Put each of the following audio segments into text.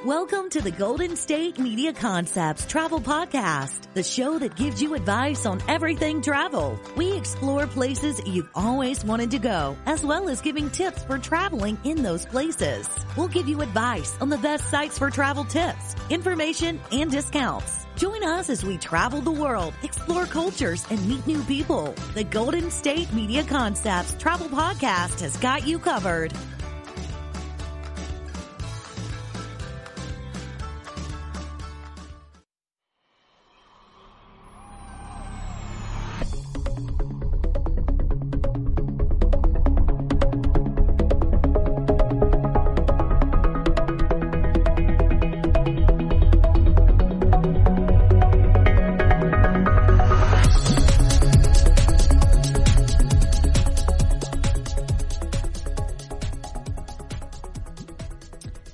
Welcome to the Golden State Media Concepts Travel Podcast, the show that gives you advice on everything travel. We explore places you've always wanted to go, as well as giving tips for traveling in those places. We'll give you advice on the best sites for travel tips, information, and discounts. Join us as we travel the world, explore cultures, and meet new people. The Golden State Media Concepts Travel Podcast has got you covered.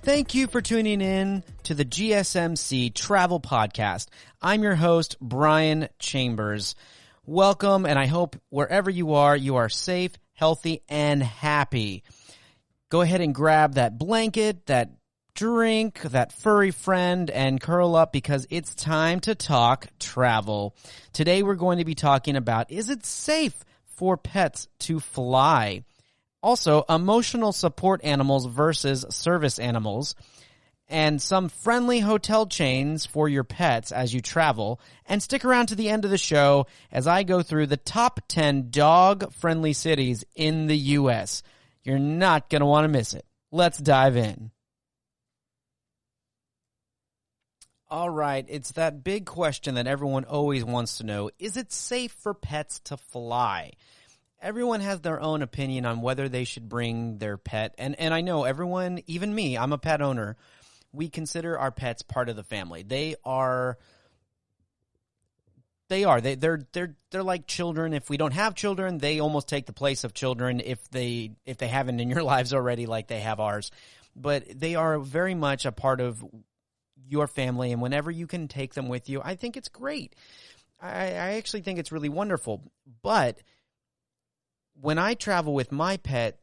Thank you for tuning in to the GSMC Travel Podcast. I'm your host, Brian Chambers. Welcome, and I hope wherever you are safe, healthy, and happy. Go ahead and grab that blanket, that drink, that furry friend, and curl up because it's time to talk travel. Today we're going to be talking about, is it safe for pets to fly? Also, emotional support animals versus service animals, and some friendly hotel chains for your pets as you travel. And stick around to the end of the show as I go through the top 10 dog-friendly cities in the U.S. You're not going to want to miss it. Let's dive in. All right, it's that big question that everyone always wants to know. Is it safe for pets to fly? Everyone has their own opinion on whether they should bring their pet. And I know everyone, even me, I'm a pet owner, we consider our pets part of the family. They're like children. If we don't have children, they almost take the place of children if they haven't in your lives already like they have ours. But they are very much a part of your family, and whenever you can take them with you, I think it's great. I actually think it's really wonderful. But when I travel with my pet,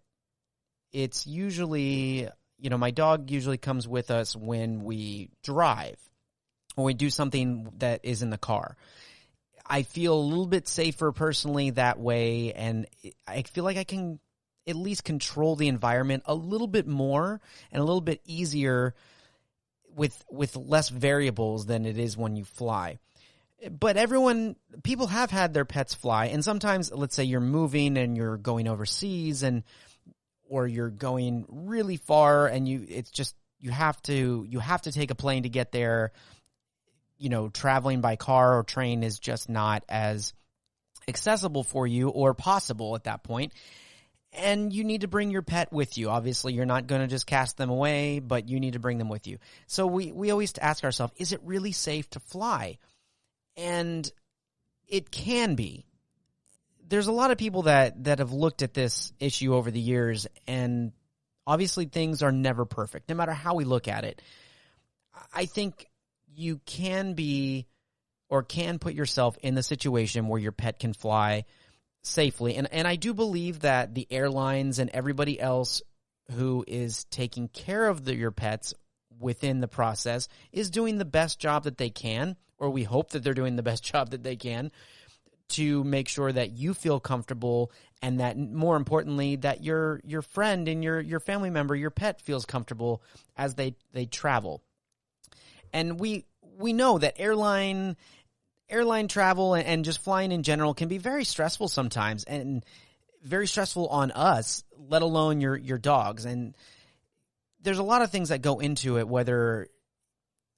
it's usually, my dog usually comes with us when we drive or we do something that is in the car. I feel a little bit safer personally that way, and I feel like I can at least control the environment a little bit more and a little bit easier with less variables than it is when you fly. But people have had their pets fly, and sometimes, let's say you're moving and you're going overseas, or you're going really far, and you have to take a plane to get there. Traveling by car or train is just not as accessible for you or possible at that point. And you need to bring your pet with you. Obviously, you're not going to just cast them away, but you need to bring them with you. So we always ask ourselves, is it really safe to fly? And it can be. There's a lot of people that have looked at this issue over the years, and obviously things are never perfect, no matter how we look at it. I think you can put yourself in the situation where your pet can fly safely. And I do believe that the airlines and everybody else who is taking care of your pets within the process is doing the best job that they can, or we hope that they're doing the best job that they can to make sure that you feel comfortable, and that, more importantly, that your friend and your family member, your pet, feels comfortable as they travel. And we know that airline travel and just flying in general can be very stressful sometimes, and very stressful on us, let alone your dogs. And there's a lot of things that go into it, whether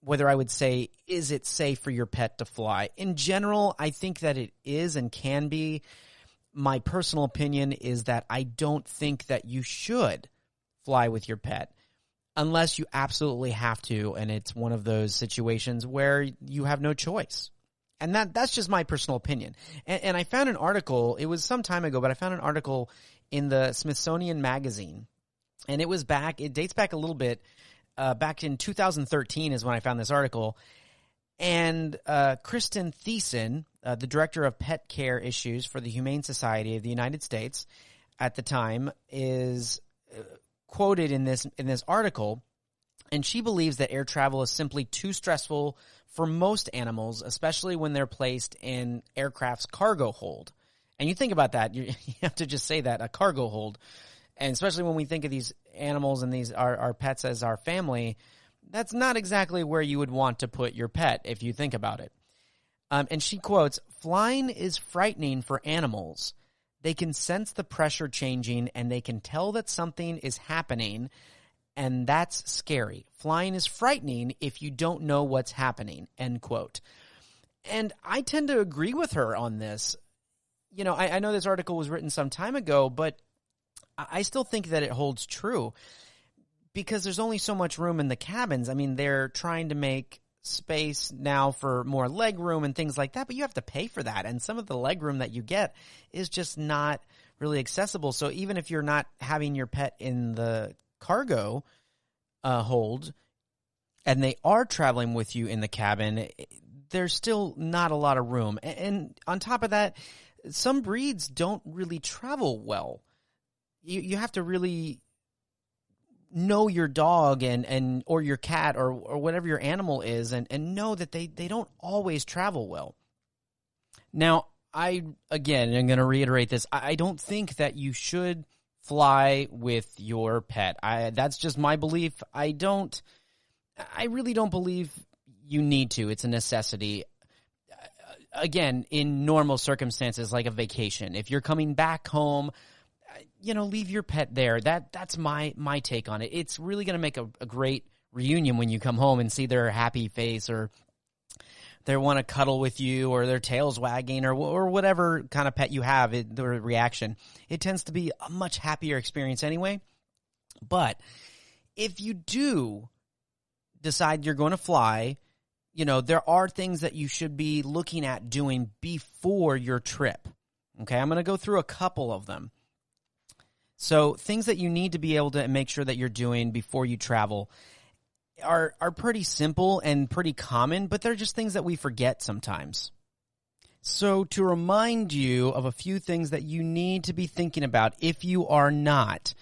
I would say, is it safe for your pet to fly? In general, I think that it is and can be. My personal opinion is that I don't think that you should fly with your pet unless you absolutely have to, and it's one of those situations where you have no choice. And that's just my personal opinion. And I found an article, it was some time ago, but I found an article in the Smithsonian Magazine, and it dates back a little bit. Back in 2013 is when I found this article. And Kristen Thiessen, the director of pet care issues for the Humane Society of the United States at the time, is quoted in this article And she believes that air travel is simply too stressful for most animals, especially when they're placed in aircraft's cargo hold. And you think about that, you have to just say that, a cargo hold. And especially when we think of these animals and these our pets as our family, that's not exactly where you would want to put your pet if you think about it. And she quotes, "Flying is frightening for animals. They can sense the pressure changing and they can tell that something is happening, and that's scary. Flying is frightening if you don't know what's happening," end quote. And I tend to agree with her on this. You know, I know this article was written some time ago, but I still think that it holds true because there's only so much room in the cabins. I mean, they're trying to make space now for more leg room and things like that, but you have to pay for that. And some of the leg room that you get is just not really accessible. So even if you're not having your pet in the cargo hold and they are traveling with you in the cabin, there's still not a lot of room. And on top of that, some breeds don't really travel well. You have to really know your dog and or your cat or whatever your animal is and know that they don't always travel well. Now, I'm going to reiterate this. I don't think that you should fly with your pet. That's just my belief. I really don't believe you need to. It's a necessity. Again, in normal circumstances like a vacation, if you're coming back home, leave your pet there. That's my take on it. It's really going to make a great reunion when you come home and see their happy face or they want to cuddle with you or their tail's wagging or whatever kind of pet you have, the reaction. It tends to be a much happier experience anyway. But if you do decide you're going to fly, there are things that you should be looking at doing before your trip. Okay, I'm going to go through a couple of them. So things that you need to be able to make sure that you're doing before you travel are pretty simple and pretty common, but they're just things that we forget sometimes. So to remind you of a few things that you need to be thinking about if you are not.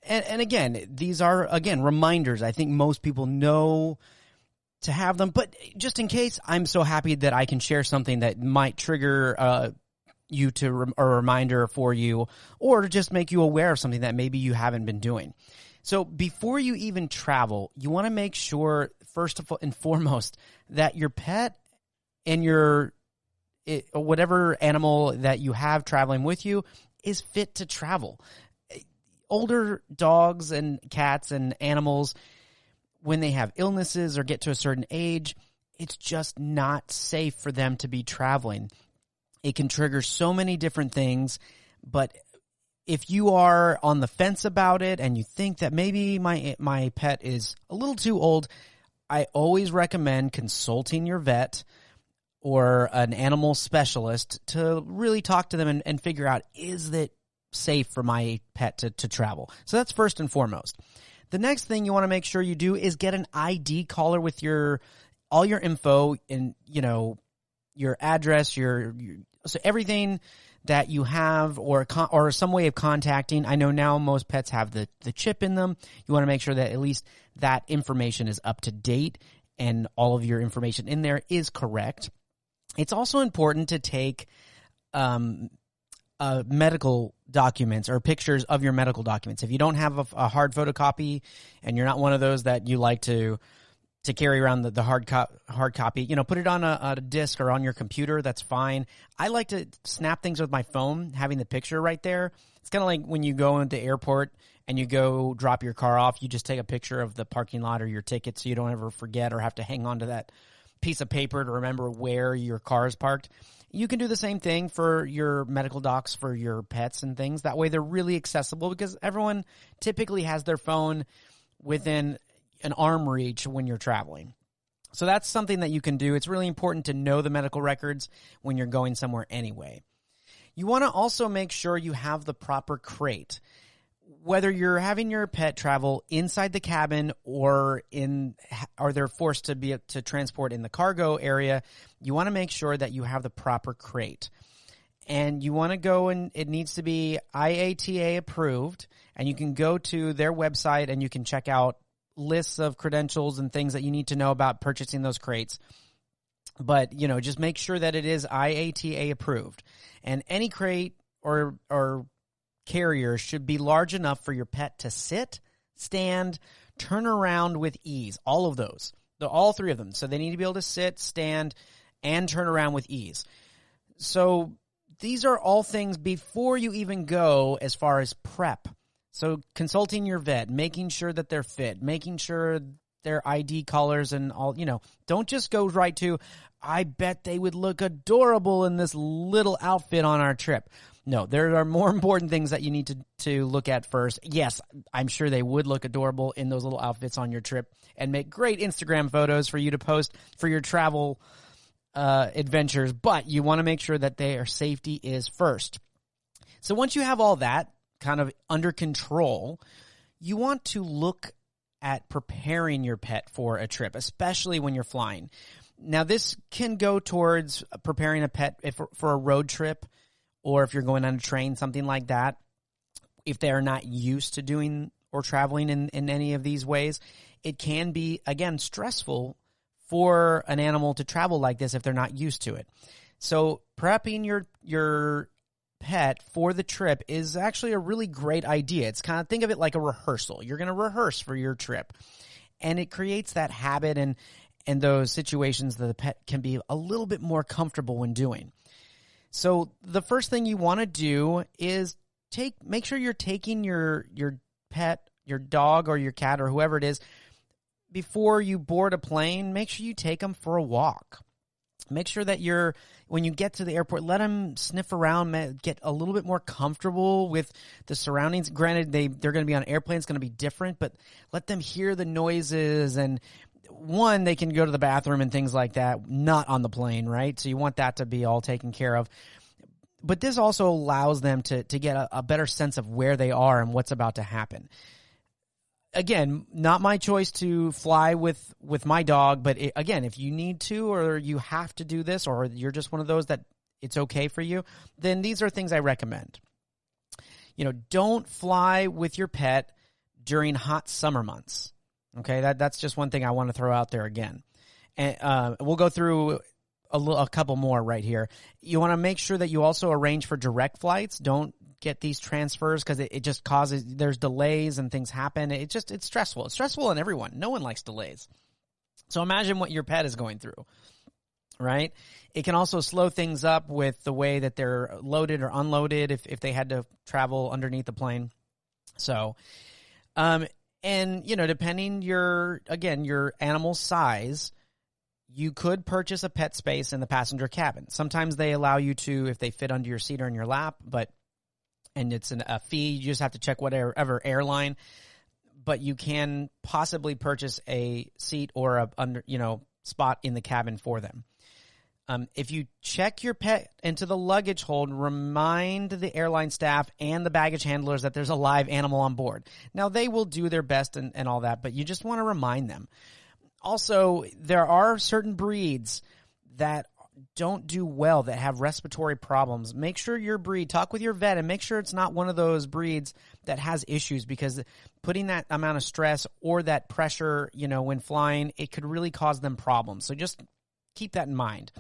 And again, these are, reminders. I think most people know to have them, but just in case, I'm so happy that I can share something that might trigger you to a reminder for you or to just make you aware of something that maybe you haven't been doing. So before you even travel, you want to make sure, first and foremost, that your pet and whatever animal that you have traveling with you is fit to travel. Older dogs and cats and animals, when they have illnesses or get to a certain age, it's just not safe for them to be traveling. It can trigger so many different things, but if you are on the fence about it and you think that maybe my pet is a little too old, I always recommend consulting your vet or an animal specialist to really talk to them and figure out, is it safe for my pet to travel? So that's first and foremost. The next thing you want to make sure you do is get an ID collar with all your info and, your address, so everything that you have or some way of contacting. I know now most pets have the chip in them. You want to make sure that at least that information is up to date and all of your information in there is correct. It's also important to take medical documents or pictures of your medical documents. If you don't have a hard photocopy and you're not one of those that you like to carry around the hard copy, put it on a disc or on your computer. That's fine. I like to snap things with my phone, having the picture right there. It's kind of like when you go into the airport and you go drop your car off, you just take a picture of the parking lot or your ticket so you don't ever forget or have to hang on to that piece of paper to remember where your car is parked. You can do the same thing for your medical docs for your pets and things. That way they're really accessible because everyone typically has their phone within an arm reach when you're traveling. So that's something that you can do. It's really important to know the medical records when you're going somewhere anyway. You want to also make sure you have the proper crate. Whether you're having your pet travel inside the cabin or they're forced to transport in the cargo area, you want to make sure that you have the proper crate. And you want to go and it needs to be IATA approved, and you can go to their website and you can check out lists of credentials and things that you need to know about purchasing those crates. But, just make sure that it is IATA approved. And any crate or carrier should be large enough for your pet to sit, stand, turn around with ease. All of those. All three of them. So they need to be able to sit, stand, and turn around with ease. So these are all things before you even go as far as prep. So consulting your vet, making sure that they're fit, making sure their ID colors and all, don't just go right to, I bet they would look adorable in this little outfit on our trip. No, there are more important things that you need to look at first. Yes, I'm sure they would look adorable in those little outfits on your trip and make great Instagram photos for you to post for your travel adventures, but you want to make sure that their safety is first. So once you have all that kind of under control, you want to look at preparing your pet for a trip, especially when you're flying. Now, this can go towards preparing a pet for a road trip, or if you're going on a train, something like that. If they are not used to doing or traveling in any of these ways, it can be, again, stressful for an animal to travel like this if they're not used to it. So prepping your pet for the trip is actually a really great idea. It's kind of, think of it like a rehearsal. You're going to rehearse for your trip, and it creates that habit and those situations that the pet can be a little bit more comfortable when doing. So the first thing you want to do is make sure you're taking your pet, your dog or your cat or whoever it is, before you board a plane. Make sure you take them for a walk. Make sure that when you get to the airport, let them sniff around, get a little bit more comfortable with the surroundings. Granted, they're going to be on an airplane. It's going to be different, but let them hear the noises. And one, they can go to the bathroom and things like that, not on the plane, right? So you want that to be all taken care of. But this also allows them to get a better sense of where they are and what's about to happen. Again, not my choice to fly with my dog, but again, if you need to or you have to do this, or you're just one of those that it's okay for you, then these are things I recommend. Don't fly with your pet during hot summer months. Okay, that's just one thing I want to throw out there again. And we'll go through a couple more right here. You want to make sure that you also arrange for direct flights. Don't get these transfers, because it just causes, there's delays and things happen. It's stressful. It's stressful on everyone. No one likes delays. So imagine what your pet is going through, right? It can also slow things up with the way that they're loaded or unloaded if they had to travel underneath the plane. So, and depending your animal size, you could purchase a pet space in the passenger cabin. Sometimes they allow you to, if they fit under your seat or in your lap, and it's a fee. You just have to check whatever airline, but you can possibly purchase a seat or a spot in the cabin for them. If you check your pet into the luggage hold, remind the airline staff and the baggage handlers that there's a live animal on board. Now, they will do their best and all that, but you just want to remind them. Also, there are certain breeds that don't do well, that have respiratory problems. Make sure your breed, talk with your vet, and make sure it's not one of those breeds that has issues, because putting that amount of stress or that pressure, when flying, it could really cause them problems. So just keep that in mind.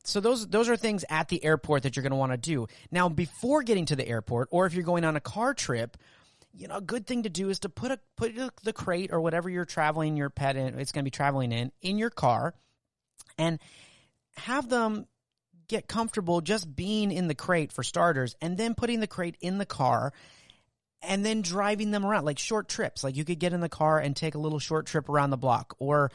So those are things at the airport that you're going to want to do. Now, before getting to the airport, or if you're going on a car trip, a good thing to do is to put the crate or whatever you're traveling your pet in, it's going to be traveling in your car, and have them get comfortable just being in the crate for starters, and then putting the crate in the car and then driving them around, like short trips. Like you could get in the car and take a little short trip around the block, or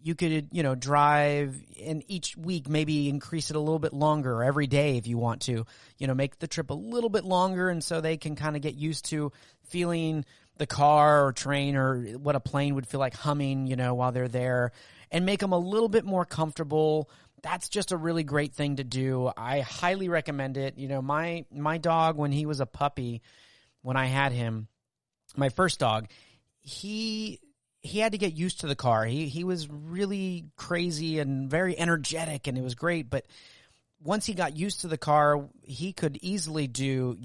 you could, drive, and each week maybe increase it a little bit longer every day if you want to, make the trip a little bit longer, and so they can kind of get used to feeling the car or train or what a plane would feel like humming, while they're there, and make them a little bit more comfortable. That's just a really great thing to do. I highly recommend it. My dog, when he was a puppy, when I had him, my first dog, he had to get used to the car. He was really crazy and very energetic, and it was great. But once he got used to the car, he could easily do,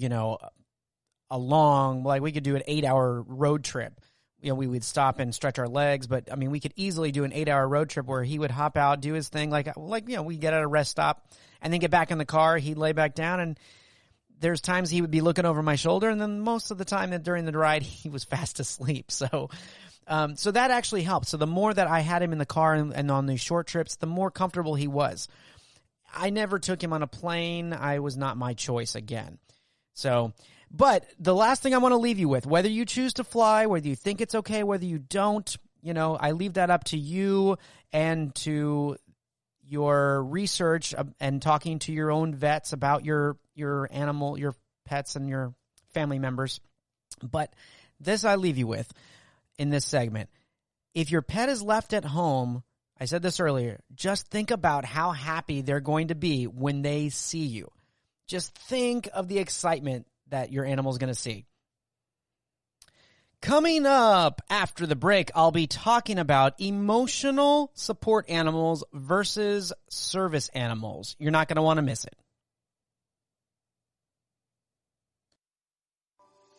a long, we could do an 8-hour road trip we would stop and stretch our legs, but I mean, we could easily do an 8-hour road trip where he would hop out, do his thing, like we get at a rest stop and then get back in the car. He'd lay back down, and there's times he would be looking over my shoulder, and then most of the time that during the ride, he was fast asleep. So that actually helped. So the more that I had him in the car and on these short trips, the more comfortable he was. I never took him on a plane. I was not my choice again. So, but the last thing I want to leave you with, whether you choose to fly, whether you think it's okay, whether you don't, I leave that up to you and to your research and talking to your own vets about your animal, your pets and your family members. But this I leave you with in this segment. If your pet is left at home, I said this earlier, just think about how happy they're going to be when they see you. Just think of the excitement that your animal is going to see. Coming up after the break, I'll be talking about emotional support animals versus service animals. You're not going to want to miss it.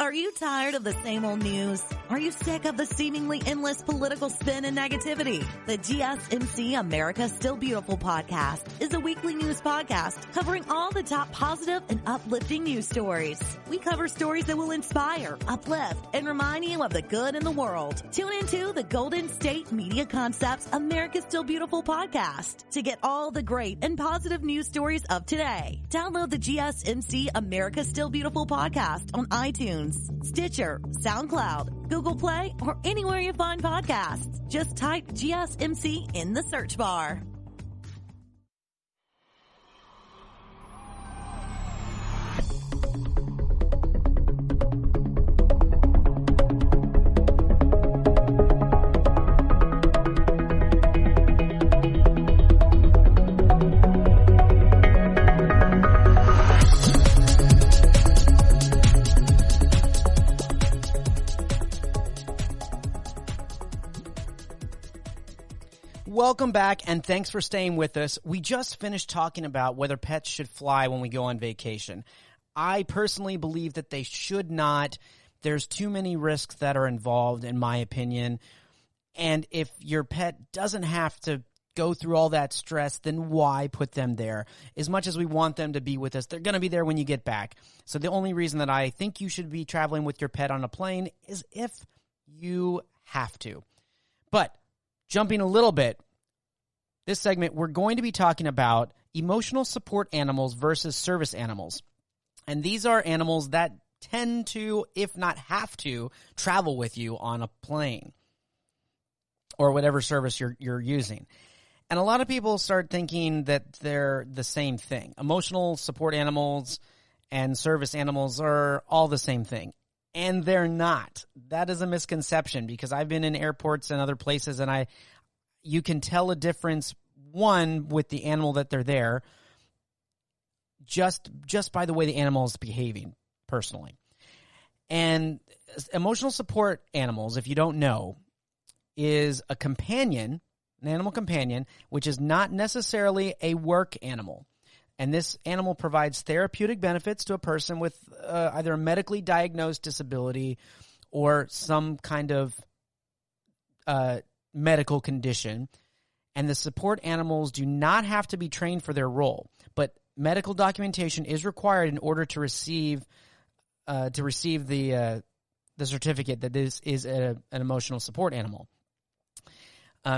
Are you tired of the same old news? Are you sick of the seemingly endless political spin and negativity? The GSMC America Still Beautiful podcast is a weekly news podcast covering all the top positive and uplifting news stories. We cover stories that will inspire, uplift, and remind you of the good in the world. Tune into the Golden State Media Concepts America Still Beautiful podcast to get all the great and positive news stories of today. Download the GSMC America Still Beautiful podcast on iTunes, Stitcher, SoundCloud, Google Play, or anywhere you find podcasts. Just type GSMC in the search bar. Welcome back, and thanks for staying with us. We just finished talking about whether pets should fly when we go on vacation. I personally believe that they should not. There's too many risks that are involved, in my opinion. And if your pet doesn't have to go through all that stress, then why put them there? As much as we want them to be with us, they're going to be there when you get back. So the only reason that I think you should be traveling with your pet on a plane is if you have to. But jumping a little bit, this segment, we're going to be talking about emotional support animals versus service animals. And these are animals that tend to, if not have to, travel with you on a plane or whatever service you're using. And a lot of people start thinking that they're the same thing. Emotional support animals and service animals are all the same thing. And they're not. That is a misconception, because I've been in airports and other places, and you can tell a difference, one, with the animal that they're there, just by the way the animal is behaving, personally. And emotional support animals, if you don't know, is a companion, an animal companion, which is not necessarily a work animal. And this animal provides therapeutic benefits to a person with either a medically diagnosed disability or some kind of medical condition. And the support animals do not have to be trained for their role, but medical documentation is required in order to receive the certificate that this is an emotional support animal.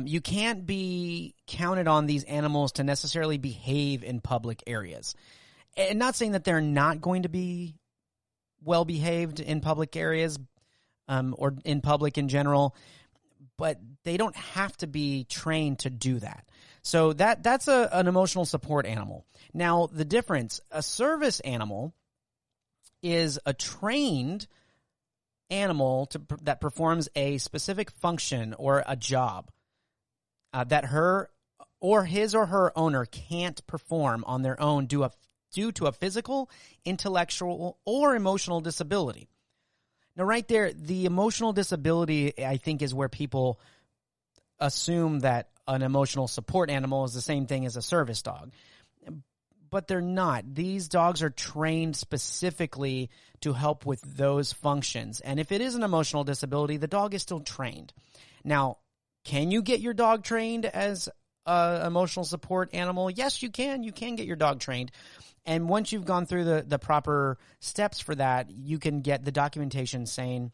You can't be counted on these animals to necessarily behave in public areas. And not saying that they're not going to be well behaved in public areas or in public in general, but they don't have to be trained to do that. So that's an emotional support animal. Now, the difference, a service animal is a trained animal that performs a specific function or a job that her or his or her owner can't perform on their own due to a physical, intellectual, or emotional disability. Now, right there, the emotional disability, I think, is where people assume that an emotional support animal is the same thing as a service dog. but they're not. These dogs are trained specifically to help with those functions. And if it is an emotional disability, the dog is still trained. Now, can you get your dog trained as an emotional support animal? Yes, you can. You can get your dog trained. And once you've gone through the proper steps for that, you can get the documentation saying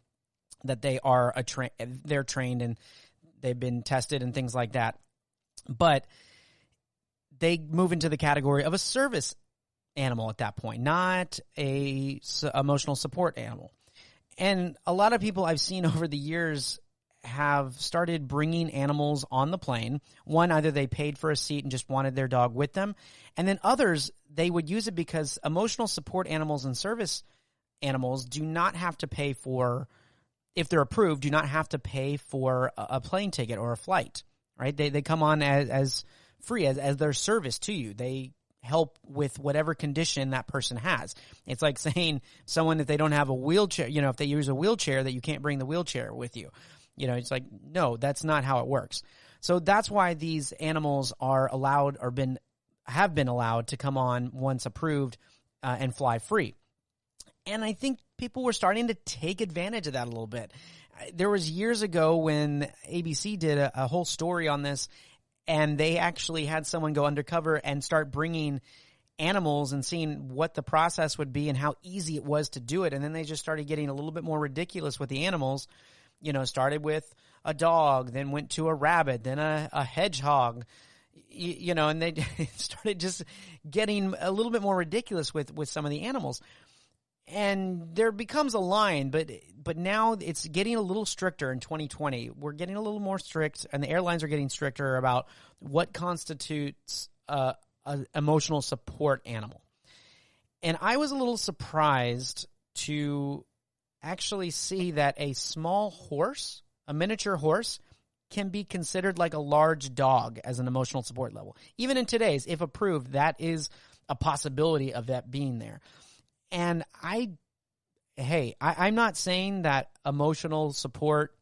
that they're trained and they've been tested and things like that. But they move into the category of a service animal at that point, not a emotional support animal. And a lot of people I've seen over the years have started bringing animals on the plane. One, either they paid for a seat and just wanted their dog with them. And then others, they would use it because emotional support animals and service animals do not have to pay for, if they're approved, do not have to pay for a plane ticket or a flight, right? They come on as free, as their service to you. They help with whatever condition that person has. It's like saying someone, if they don't have a wheelchair, if they use a wheelchair, that you can't bring the wheelchair with you. It's like, no, that's not how it works. So that's why these animals are allowed or have been allowed to come on once approved and fly free. And I think people were starting to take advantage of that a little bit. There was years ago when ABC did a whole story on this, and they actually had someone go undercover and start bringing animals and seeing what the process would be and how easy it was to do it. And then they just started getting a little bit more ridiculous with the animals. Started with a dog, then went to a rabbit, then a hedgehog, and they started just getting a little bit more ridiculous with some of the animals. And there becomes a line, but now it's getting a little stricter in 2020. We're getting a little more strict, and the airlines are getting stricter about what constitutes an emotional support animal. And I was a little surprised to actually see that a small horse, a miniature horse, can be considered like a large dog as an emotional support level. Even in today's, if approved, that is a possibility of that being there. And I'm not saying that emotional support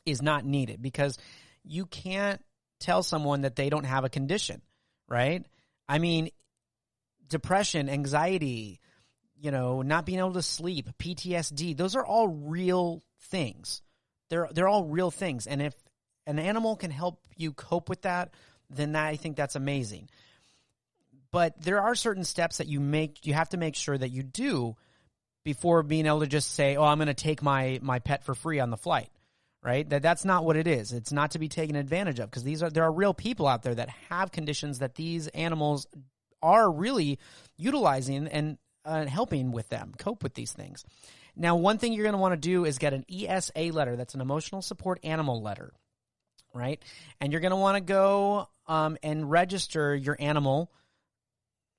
is not needed, because you can't tell someone that they don't have a condition, right? I mean, depression, anxiety, not being able to sleep, PTSD, those are all real things. They're all real things. And if an animal can help you cope with that, then I think that's amazing. But there are certain steps that you have to make sure that you do before being able to just say, oh, I'm going to take my pet for free on the flight, right? That's not what it is. It's not to be taken advantage of, because there are real people out there that have conditions that these animals are really utilizing and helping with them cope with these things. Now, one thing you're going to want to do is get an ESA letter. That's an emotional support animal letter, right? And you're going to want to go and register your animal.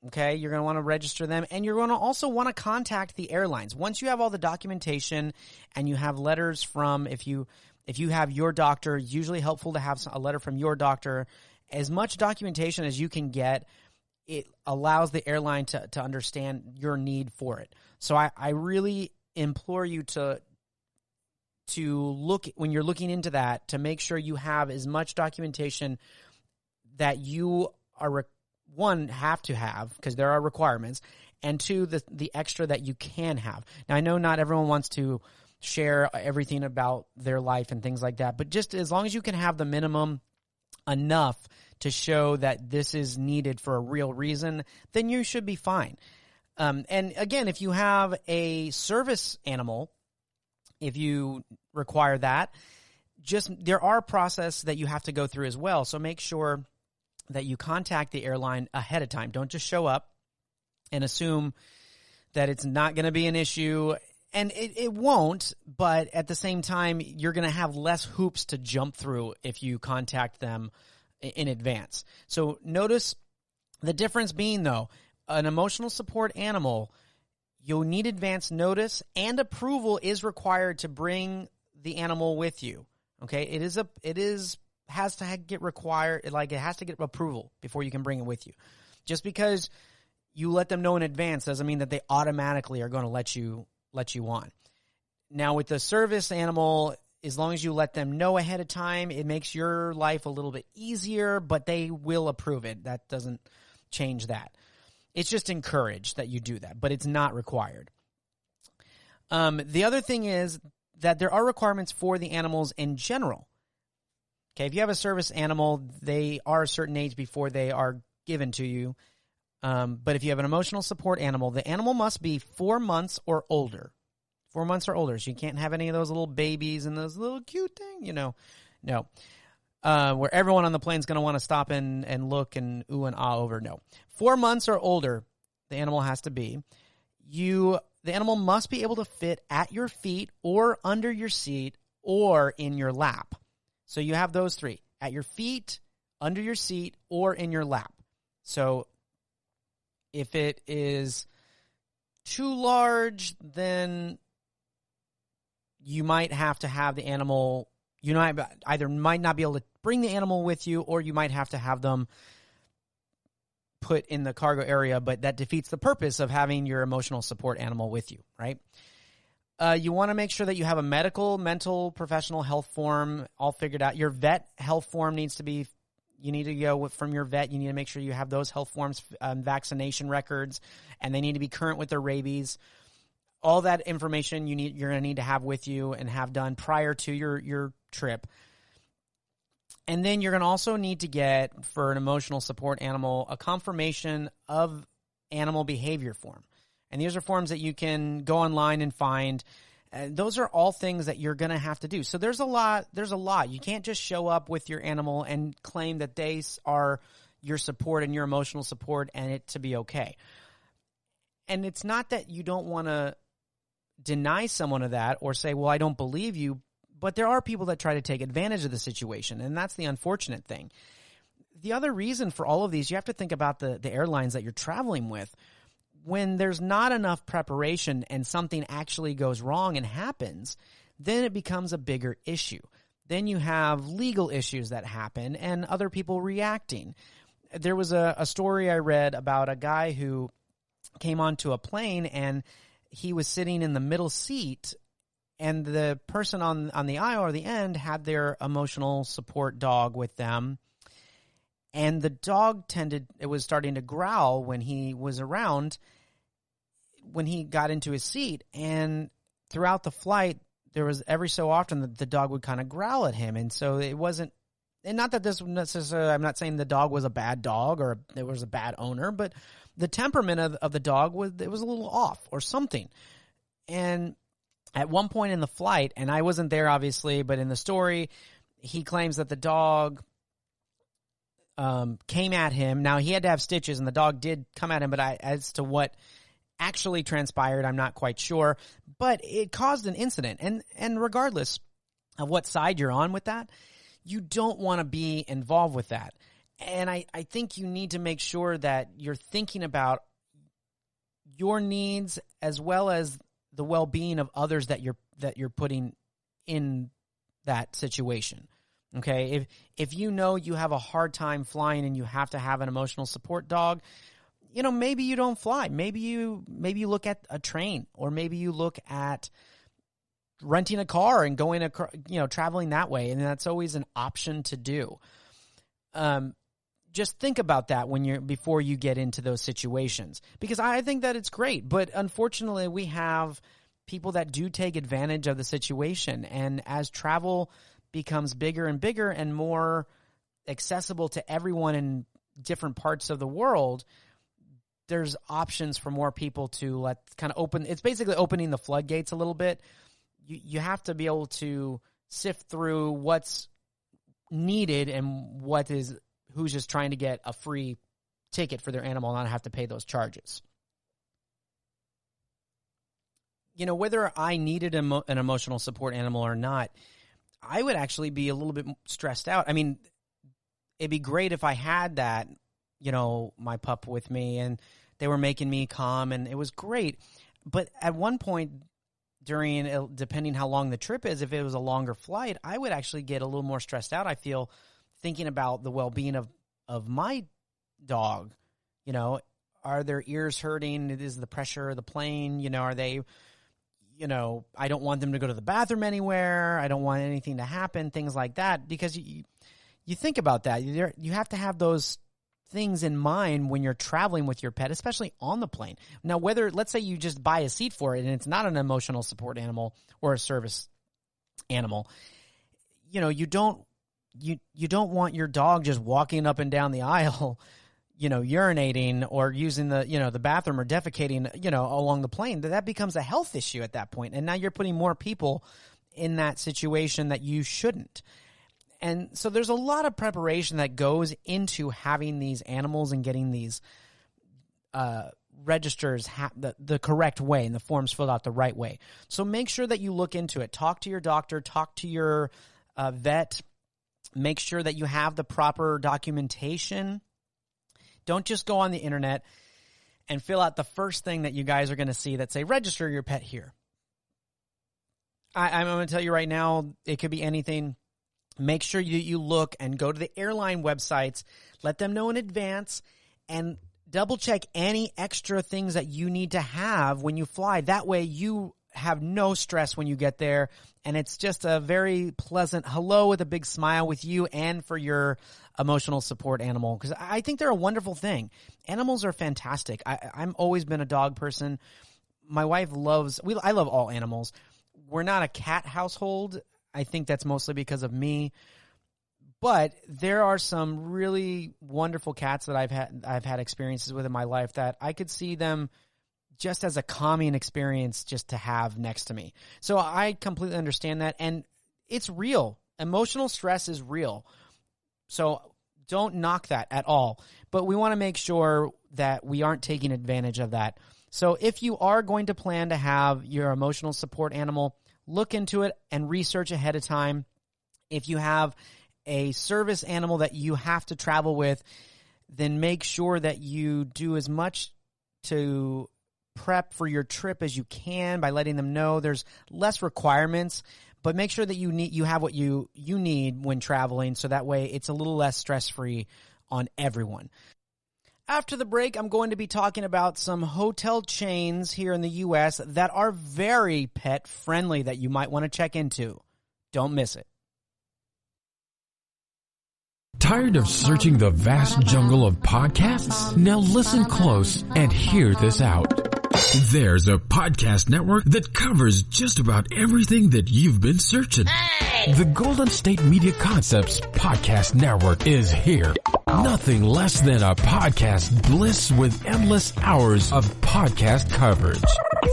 Okay, you're going to want to register them, and you're going to also want to contact the airlines. Once you have all the documentation and you have letters from, if you have your doctor, usually helpful to have a letter from your doctor. As much documentation as you can get, it allows the airline to understand your need for it. So I really implore you to look, when you're looking into that, to make sure you have as much documentation that you are one, have to have, because there are requirements, and two, the extra that you can have. Now, I know not everyone wants to share everything about their life and things like that, but just as long as you can have the minimum enough to show that this is needed for a real reason, then you should be fine. And again, if you have a service animal, if you require that, there are processes that you have to go through as well. So make sure that you contact the airline ahead of time. Don't just show up and assume that it's not going to be an issue. And it won't, but at the same time, you're going to have less hoops to jump through if you contact them in advance. So notice the difference being, though, an emotional support animal, you'll need advance notice, and approval is required to bring the animal with you. Okay, it has to get required, like it has to get approval before you can bring it with you. Just because you let them know in advance doesn't mean that they automatically are going to let you on. Now, with the service animal, as long as you let them know ahead of time, it makes your life a little bit easier, but they will approve it. That doesn't change that. It's just encouraged that you do that, but it's not required. The other thing is that there are requirements for the animals in general. Okay, if you have a service animal, they are a certain age before they are given to you. But if you have an emotional support animal, the animal must be 4 months or older. 4 months or older. So you can't have any of those little babies and those little cute things, No. Where everyone on the plane is going to want to stop and look and ooh and ah over. No. 4 months or older, the animal has to be. The animal must be able to fit at your feet or under your seat or in your lap. So you have those three: at your feet, under your seat, or in your lap. So if it is too large, then you might have to have the animal, might not be able to bring the animal with you, or you might have to have them put in the cargo area, but that defeats the purpose of having your emotional support animal with you, right? You want to make sure that you have a medical, mental, professional health form all figured out. Your vet health form needs to be, you need to go from your vet. You need to make sure you have those health forms, vaccination records, and they need to be current with their rabies. All that information you're going to need to have with you and have done prior to your trip. And then you're going to also need to get, for an emotional support animal, a confirmation of animal behavior form. And these are forms that you can go online and find. Those are all things that you're going to have to do. So there's a lot. You can't just show up with your animal and claim that they are your support and your emotional support and it to be okay. And it's not that you don't want to deny someone of that or say, well, I don't believe you. But there are people that try to take advantage of the situation, and that's the unfortunate thing. The other reason for all of these, you have to think about the airlines that you're traveling with. When there's not enough preparation and something actually goes wrong and happens, then it becomes a bigger issue. Then you have legal issues that happen and other people reacting. There was a story I read about a guy who came onto a plane and he was sitting in the middle seat, and the person on the aisle or the end had their emotional support dog with them. And the dog it was starting to growl when he was around, when he got into his seat. And throughout the flight, there was every so often the dog would kind of growl at him. And so it wasn't, and not that this necessarily, I'm not saying the dog was a bad dog or it was a bad owner, but the temperament of the dog was a little off or something. And at one point in the flight, and I wasn't there obviously, but in the story, he claims that the dog came at him. Now, he had to have stitches, and the dog did come at him, but as to what actually transpired, I'm not quite sure. But it caused an incident, and regardless of what side you're on with that, you don't want to be involved with that. And I think you need to make sure that you're thinking about your needs as well as the well-being of others that you're putting in that situation. Okay, if you know you have a hard time flying and you have to have an emotional support dog, maybe you don't fly. Maybe you look at a train, or maybe you look at renting a car and going traveling that way, and that's always an option to do. Just think about that before you get into those situations, because I think that it's great, but unfortunately we have people that do take advantage of the situation, and as travel becomes bigger and bigger and more accessible to everyone in different parts of the world, there's options for more people to it's basically opening the floodgates a little bit. You have to be able to sift through what's needed and who's just trying to get a free ticket for their animal and not have to pay those charges. Whether I needed an emotional support animal or not, I would actually be a little bit stressed out. I mean, it'd be great if I had that, my pup with me and they were making me calm and it was great. But at one point depending how long the trip is, if it was a longer flight, I would actually get a little more stressed out, I feel, thinking about the well-being of my dog. Are their ears hurting? Is the pressure of the plane? Are they, I don't want them to go to the bathroom anywhere. I don't want anything to happen, things like that. Because you think about that. You have to have those things in mind when you're traveling with your pet, especially on the plane. Now, let's say you just buy a seat for it and it's not an emotional support animal or a service animal, you don't want your dog just walking up and down the aisle, urinating or using the bathroom or defecating, along the plane. That becomes a health issue at that point. And now you're putting more people in that situation that you shouldn't. And so there's a lot of preparation that goes into having these animals and getting these registers the correct way and the forms filled out the right way. So make sure that you look into it. Talk to your doctor, talk to your vet, make sure that you have the proper documentation. Don't just go on the internet and fill out the first thing that you guys are going to see that say, register your pet here. I'm going to tell you right now, it could be anything. Make sure you look and go to the airline websites, let them know in advance, and double check any extra things that you need to have when you fly. That way you have no stress when you get there, and it's just a very pleasant hello with a big smile with you and for your emotional support animal, because I think they're a wonderful thing. Animals are fantastic. I'm always been a dog person. My wife I love all animals. We're not a cat household. I think that's mostly because of me. But there are some really wonderful cats that I've had experiences with in my life that I could see them just as a calming experience just to have next to me. So I completely understand that, and it's real. Emotional stress is real. So don't knock that at all. But we want to make sure that we aren't taking advantage of that. So if you are going to plan to have your emotional support animal, look into it and research ahead of time. If you have a service animal that you have to travel with, then make sure that you do as much to prep for your trip as you can by letting them know. There's less requirements, but make sure that you have what you need when traveling, so that way it's a little less stress-free on everyone. After the break, I'm going to be talking about some hotel chains here in the U.S. that are very pet-friendly that you might want to check into. Don't miss it. Tired of searching the vast jungle of podcasts? Now listen close and hear this out. There's a podcast network that covers just about everything that you've been searching. Hey! The Golden State Media Concepts Podcast Network is here. Nothing less than a podcast bliss with endless hours of podcast coverage.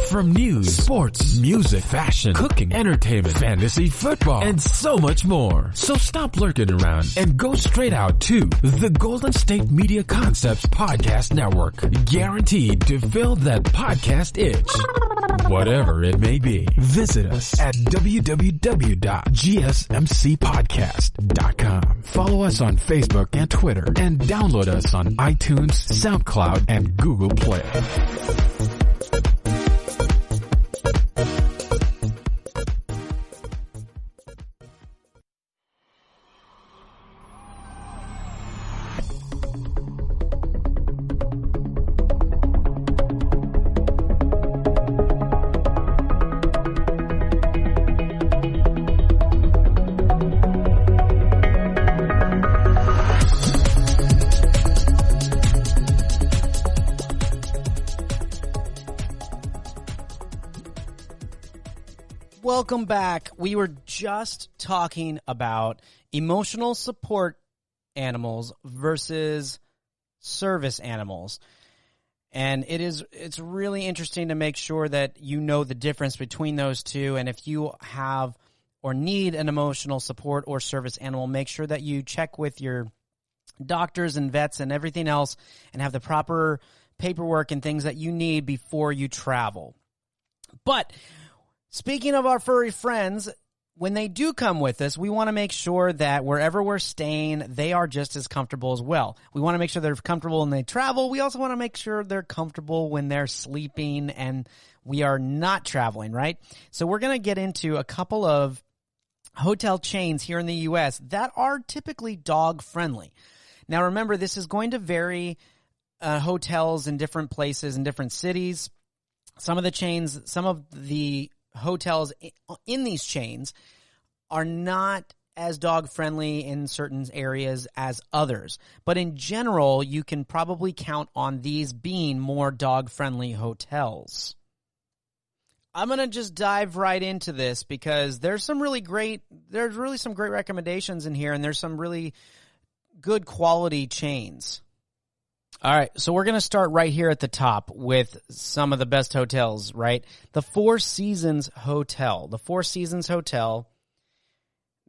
From news, sports, music, fashion, cooking, entertainment, fantasy, football, and so much more. So stop lurking around and go straight out to the Golden State Media Concepts Podcast Network. Guaranteed to fill that podcast itch. Whatever it may be. Visit us at www.gsmcpodcast.com. Follow us on Facebook and Twitter, and download us on iTunes, SoundCloud, and Google Play. Welcome back. We were just talking about emotional support animals versus service animals. And it's really interesting to make sure that you know the difference between those two. And if you have or need an emotional support or service animal, make sure that you check with your doctors and vets and everything else and have the proper paperwork and things that you need before you travel. But speaking of our furry friends, when they do come with us, we want to make sure that wherever we're staying, they are just as comfortable as well. We want to make sure they're comfortable when they travel. We also want to make sure they're comfortable when they're sleeping and we are not traveling, right? So we're going to get into a couple of hotel chains here in the U.S. that are typically dog-friendly. Now, remember, this is going to vary hotels in different places in different cities. Some of the hotels in these chains are not as dog friendly in certain areas as others. But in general, you can probably count on these being more dog friendly hotels. I'm going to just dive right into this because there's really some great recommendations in here, and there's some really good quality chains. All right, so we're going to start right here at the top with some of the best hotels, right? The Four Seasons Hotel. The Four Seasons Hotel,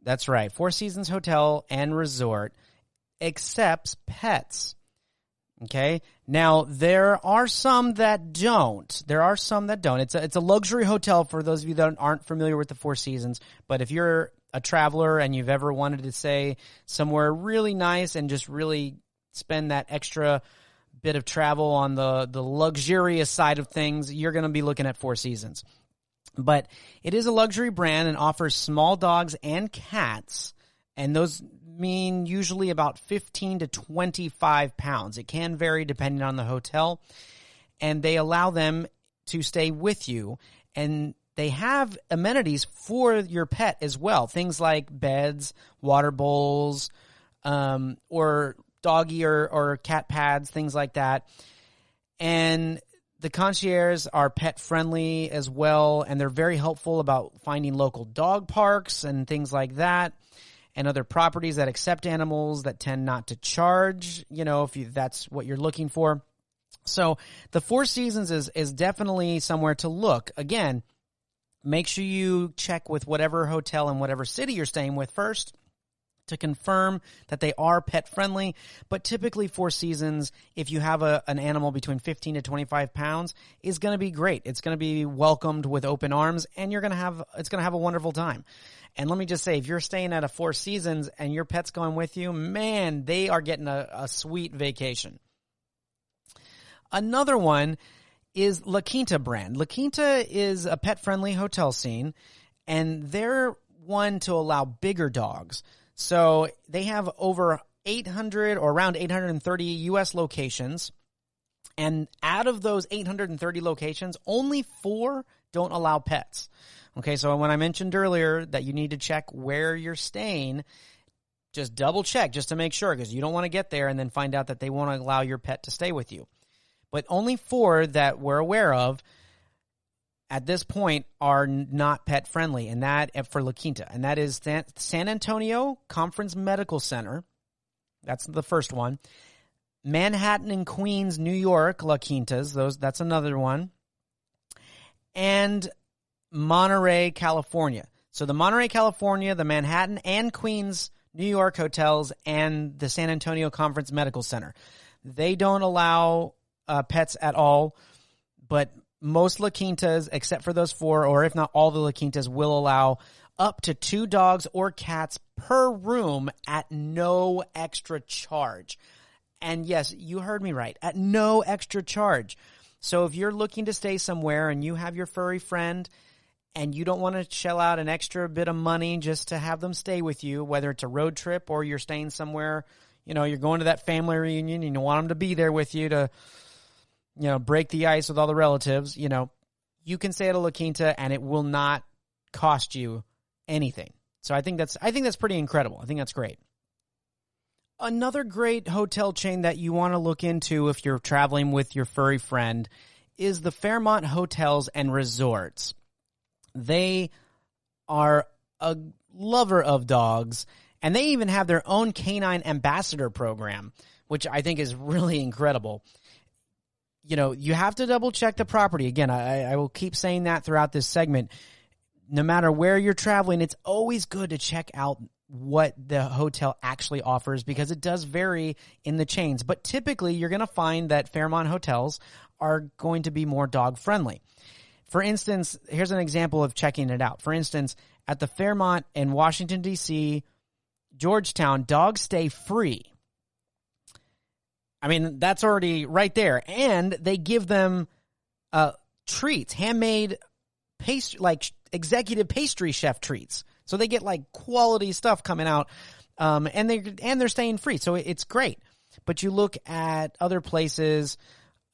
that's right, Four Seasons Hotel and Resort accepts pets. Okay, now there are some that don't. It's a luxury hotel for those of you that aren't familiar with the Four Seasons. But if you're a traveler and you've ever wanted to stay somewhere really nice and just really spend that extra bit of travel on the luxurious side of things, you're going to be looking at Four Seasons. But it is a luxury brand and offers small dogs and cats, and those mean usually about 15 to 25 pounds. It can vary depending on the hotel, and they allow them to stay with you, and they have amenities for your pet as well. Things like beds, water bowls, or doggy or cat pads, things like that. And the concierges are pet friendly as well, and they're very helpful about finding local dog parks and things like that, and other properties that accept animals that tend not to charge, if that's what you're looking for. So the Four Seasons is definitely somewhere to look. Again, make sure you check with whatever hotel in whatever city you're staying with first to confirm that they are pet friendly. But typically Four Seasons, if you have an animal between 15 to 25 pounds, is going to be great. It's going to be welcomed with open arms, and it's going to have a wonderful time. And let me just say, if you're staying at a Four Seasons and your pet's going with you, man, they are getting a sweet vacation. Another one is La Quinta brand. La Quinta is a pet-friendly hotel scene, and they're one to allow bigger dogs. So they have over 800 or around 830 U.S. locations, and out of those 830 locations, only 4 don't allow pets. Okay, so when I mentioned earlier that you need to check where you're staying, just double check just to make sure, because you don't want to get there and then find out that they won't allow your pet to stay with you. But only 4 that we're aware of at this point are not pet friendly, and that for La Quinta, and that is San Antonio Conference Medical Center. That's the first one. Manhattan and Queens, New York, La Quintas. That's another one. And Monterey, California. So the Monterey, California, the Manhattan and Queens, New York hotels, and the San Antonio Conference Medical Center. They don't allow pets at all, but most La Quintas, except for those 4, or if not all the La Quintas, will allow up to 2 dogs or cats per room at no extra charge. And yes, you heard me right, at no extra charge. So if you're looking to stay somewhere and you have your furry friend and you don't want to shell out an extra bit of money just to have them stay with you, whether it's a road trip or you're staying somewhere, you're going to that family reunion and you want them to be there with you to, break the ice with all the relatives, you can stay at a La Quinta and it will not cost you anything. So I think that's pretty incredible. I think that's great. Another great hotel chain that you want to look into if you're traveling with your furry friend is the Fairmont Hotels and Resorts. They are a lover of dogs, and they even have their own canine ambassador program, which I think is really incredible. You have to double check the property. Again, I will keep saying that throughout this segment. No matter where you're traveling, it's always good to check out what the hotel actually offers, because it does vary in the chains. But typically, you're going to find that Fairmont hotels are going to be more dog friendly. For instance, here's an example of checking it out. For instance, at the Fairmont in Washington, D.C., Georgetown, dogs stay free. I mean, that's already right there. And they give them treats, handmade pastry, like executive pastry chef treats. So they get like quality stuff coming out, and they're staying free. So it's great. But you look at other places,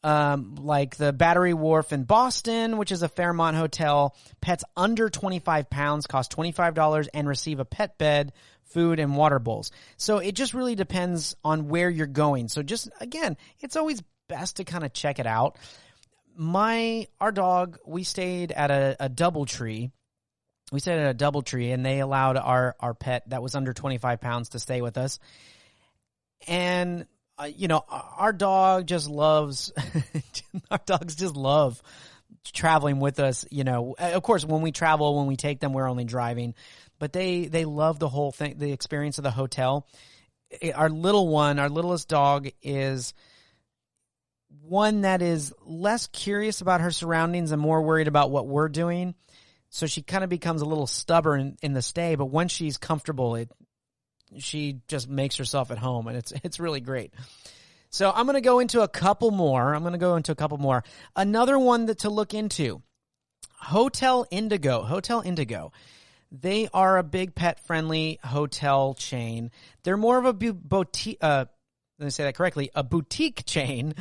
like the Battery Wharf in Boston, which is a Fairmont hotel. Pets under 25 pounds cost $25 and receive a pet bed, food, and water bowls. So it just really depends on where you're going. So just, again, it's always best to kind of check it out. Our dog, we stayed at a DoubleTree. We stayed at a DoubleTree, and they allowed our pet that was under 25 pounds to stay with us. And our dog just loves, our dogs just love traveling with us. Of course, when we travel, when we take them, we're only driving, but they love the whole thing, the experience of the hotel. Our littlest dog is one that is less curious about her surroundings and more worried about what we're doing. So she kind of becomes a little stubborn in the stay, but once she's comfortable, she just makes herself at home, and it's really great. So I'm going to go into a couple more. Another one to look into, Hotel Indigo. Hotel Indigo. They are a big pet-friendly hotel chain. They're more of a boutique. Let me say that correctly. A boutique chain.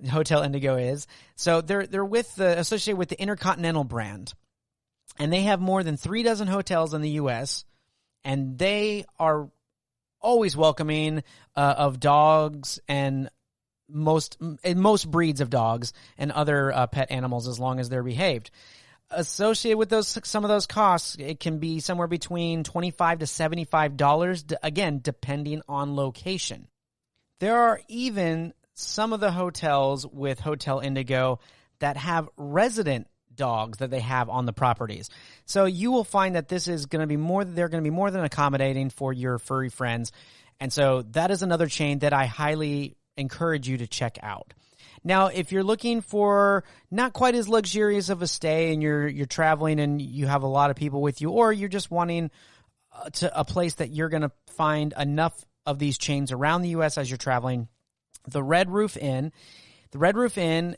Hotel Indigo is. So they're associated with the Intercontinental brand, and they have more than 36 hotels in the U.S. And they are always welcoming of dogs and most breeds of dogs and other pet animals, as long as they're behaved. Associated with some of those costs, it can be somewhere between $25 to $75, again, depending on location. There are even some of the hotels with Hotel Indigo that have resident dogs that they have on the properties. So you will find that this is going to be they're going to be more than accommodating for your furry friends. And so that is another chain that I highly encourage you to check out. Now, if you're looking for not quite as luxurious of a stay and you're traveling and you have a lot of people with you, or you're just wanting a place that you're going to find enough of these chains around the U.S. as you're traveling, the Red Roof Inn. The Red Roof Inn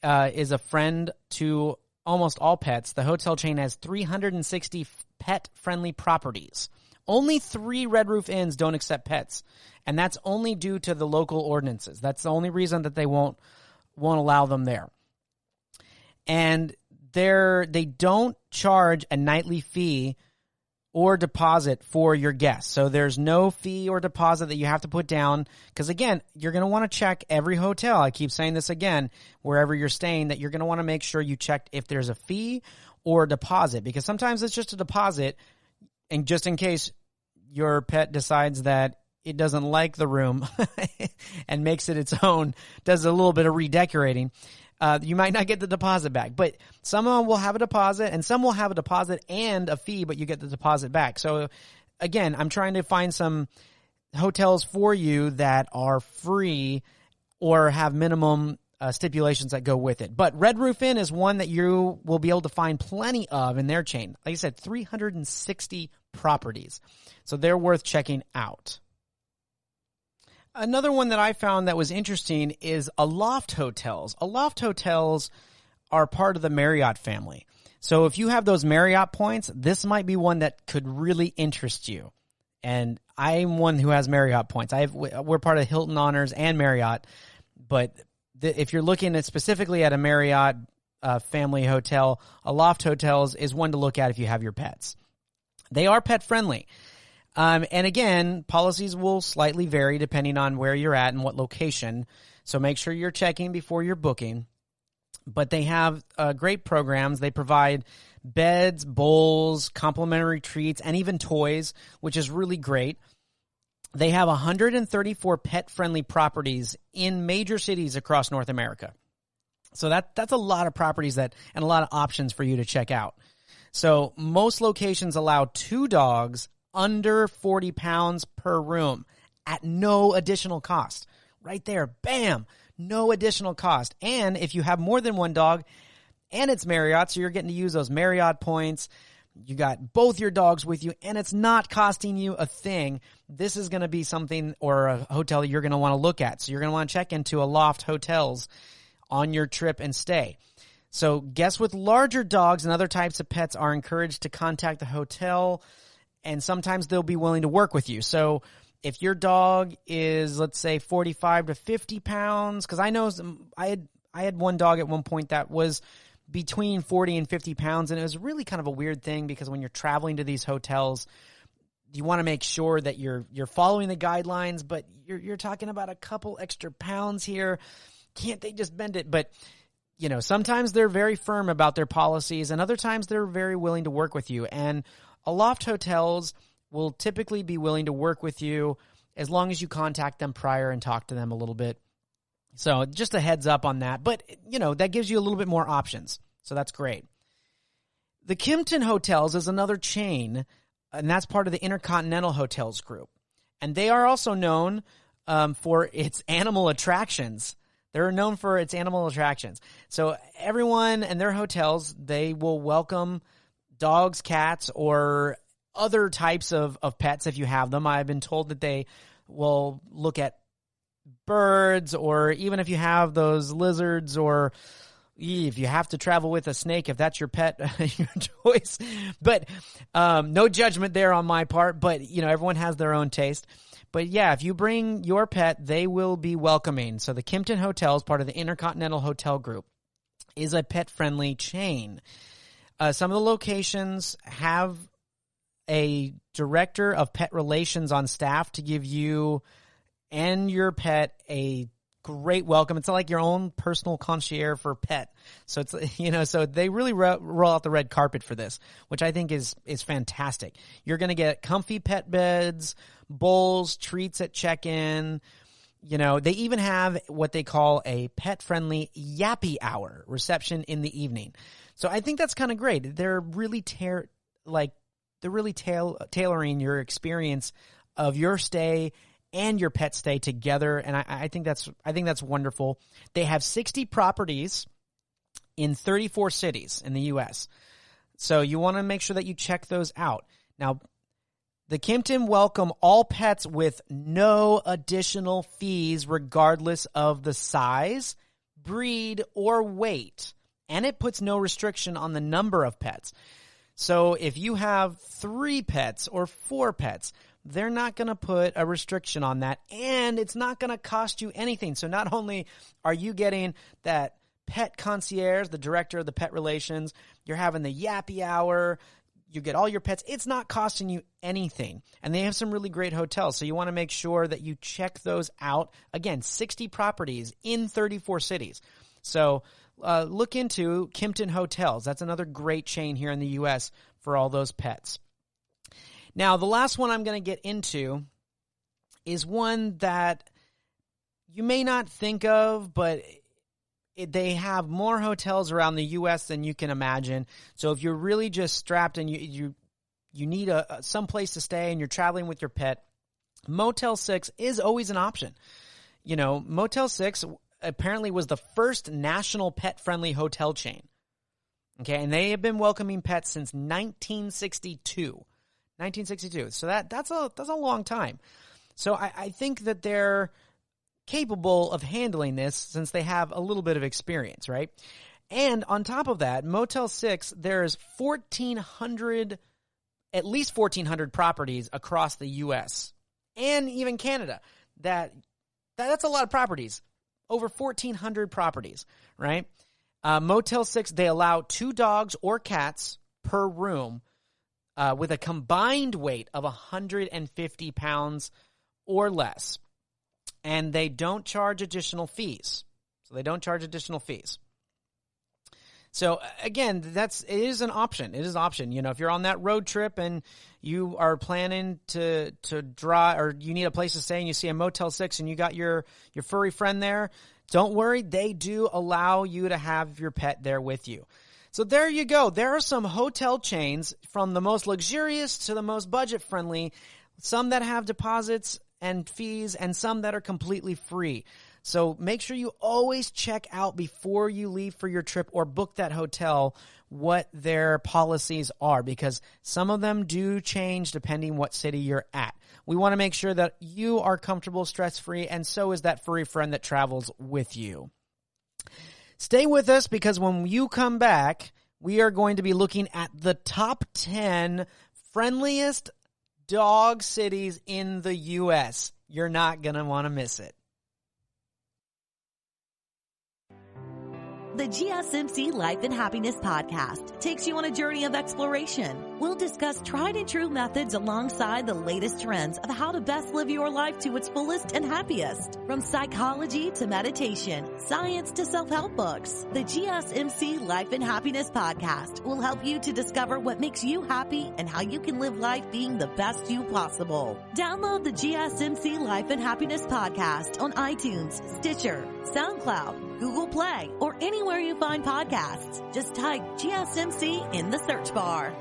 is a friend to almost all pets. The hotel chain has 360 pet-friendly properties. Only 3 Red Roof Inns don't accept pets, and that's only due to the local ordinances. That's the only reason that they won't allow them there. And they don't charge a nightly fee or deposit for your guests. So there's no fee or deposit that you have to put down, because again, you're going to want to check every hotel. I keep saying this again, wherever you're staying, that you're going to want to make sure you check if there's a fee or a deposit, because sometimes it's just a deposit, and just in case your pet decides that it doesn't like the room and makes it its own, does a little bit of redecorating, you might not get the deposit back. But some will have a deposit, and some will have a deposit and a fee, but you get the deposit back. So again, I'm trying to find some hotels for you that are free or have minimum stipulations that go with it. But Red Roof Inn is one that you will be able to find plenty of in their chain. Like I said, 360 properties. So they're worth checking out. Another one that I found that was interesting is Aloft Hotels. Aloft Hotels are part of the Marriott family. So if you have those Marriott points, this might be one that could really interest you. And I'm one who has Marriott points. We're part of Hilton Honors and Marriott. But if you're looking at specifically at a Marriott family hotel, Aloft Hotels is one to look at if you have your pets. They are pet friendly. And again, policies will slightly vary depending on where you're at and what location. So make sure you're checking before you're booking. But they have great programs. They provide beds, bowls, complimentary treats, and even toys, which is really great. They have 134 pet-friendly properties in major cities across North America. So that's a lot of properties and a lot of options for you to check out. So most locations allow 2 dogs under 40 pounds per room at no additional cost. Right there, bam, no additional cost. And if you have more than 1 dog, and it's Marriott, so you're getting to use those Marriott points, you got both your dogs with you, and it's not costing you a thing, this is going to be something or a hotel that you're going to want to look at. So you're going to want to check into Aloft Hotels on your trip and stay. So guests with larger dogs and other types of pets are encouraged to contact the hotel, and sometimes they'll be willing to work with you. So if your dog is, let's say, 45 to 50 pounds, because I know I had one dog at one point that was between 40 and 50 pounds, and it was really kind of a weird thing because when you're traveling to these hotels, you want to make sure that you're following the guidelines, but you're talking about a couple extra pounds here. Can't they just bend it? But sometimes they're very firm about their policies, and other times they're very willing to work with you. And Aloft Hotels will typically be willing to work with you as long as you contact them prior and talk to them a little bit. So just a heads up on that. But, that gives you a little bit more options. So that's great. The Kimpton Hotels is another chain, and that's part of the Intercontinental Hotels group. And they are also known for its animal attractions. They're known for its animal attractions. So everyone and their hotels, they will welcome dogs, cats, or other types of pets if you have them. I've been told that they will look at birds, or even if you have those lizards, or if you have to travel with a snake, if that's your pet, your choice. But no judgment there on my part, but everyone has their own taste. But yeah, if you bring your pet, they will be welcoming. So the Kimpton Hotels, part of the Intercontinental Hotel Group, is a pet-friendly chain. Some of the locations have a director of pet relations on staff to give you and your pet a great welcome. It's like your own personal concierge for pet. So it's, so they really roll out the red carpet for this, which I think is fantastic. You're going to get comfy pet beds, bowls, treats at check-in. They even have what they call a pet-friendly yappy hour reception in the evening. So I think that's kind of great. They're really tailoring your experience of your stay and your pet stay together, and I think that's wonderful. They have 60 properties in 34 cities in the U.S., so you want to make sure that you check those out. Now, the Kimpton welcome all pets with no additional fees regardless of the size, breed, or weight, and it puts no restriction on the number of pets. So if you have 3 pets or 4 pets, they're not going to put a restriction on that, and it's not going to cost you anything. So not only are you getting that pet concierge, the director of the pet relations, you're having the yappy hour, you get all your pets. It's not costing you anything. And they have some really great hotels, so you want to make sure that you check those out. Again, 60 properties in 34 cities. So look into Kimpton Hotels. That's another great chain here in the U.S. for all those pets. Now, the last one I'm going to get into is one that you may not think of, but they have more hotels around the U.S. than you can imagine. So if you're really just strapped and you need some place to stay and you're traveling with your pet, Motel 6 is always an option. Motel 6 apparently was the first national pet-friendly hotel chain. Okay, and they have been welcoming pets since 1962. 1962. So that's a long time. So I think that they're capable of handling this since they have a little bit of experience, right? And on top of that, Motel 6, there's at least 1,400 properties across the U.S. and even Canada. That's a lot of properties. Over 1,400 properties, right? Motel 6, they allow 2 dogs or cats per room with a combined weight of 150 pounds or less. And they don't charge additional fees. So again, it is an option. It is an option. If you're on that road trip and you are planning to draw, or you need a place to stay and you see a Motel 6 and you got your furry friend there, don't worry. They do allow you to have your pet there with you. So there you go. There are some hotel chains from the most luxurious to the most budget friendly, some that have deposits and fees, and some that are completely free. So make sure you always check out before you leave for your trip or book that hotel what their policies are, because some of them do change depending what city you're at. We want to make sure that you are comfortable, stress-free, and so is that furry friend that travels with you. Stay with us, because when you come back, we are going to be looking at the top 10 friendliest dog cities in the U.S. You're not going to want to miss it. The GSMC Life and Happiness podcast takes you on a journey of exploration. We'll discuss tried and true methods alongside the latest trends of how to best live your life to its fullest and happiest. From psychology to meditation, science to self-help books, the GSMC Life and Happiness podcast will help you to discover what makes you happy and how you can live life being the best you possible. Download the GSMC Life and Happiness podcast on iTunes, Stitcher, SoundCloud, Google Play, or anywhere you find podcasts. Just type GSMC in the search bar.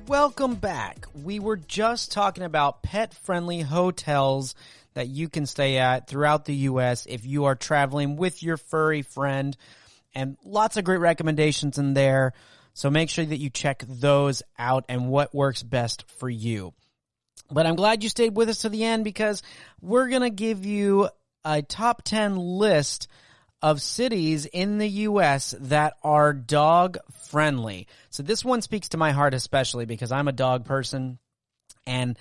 Welcome back. We were just talking about pet-friendly hotels that you can stay at throughout the U.S. if you are traveling with your furry friend, and lots of great recommendations in there. So make sure that you check those out and what works best for you. But I'm glad you stayed with us to the end because we're going to give you a top 10 list of cities in the U.S. that are dog friendly. So this one speaks to my heart especially because I'm a dog person, and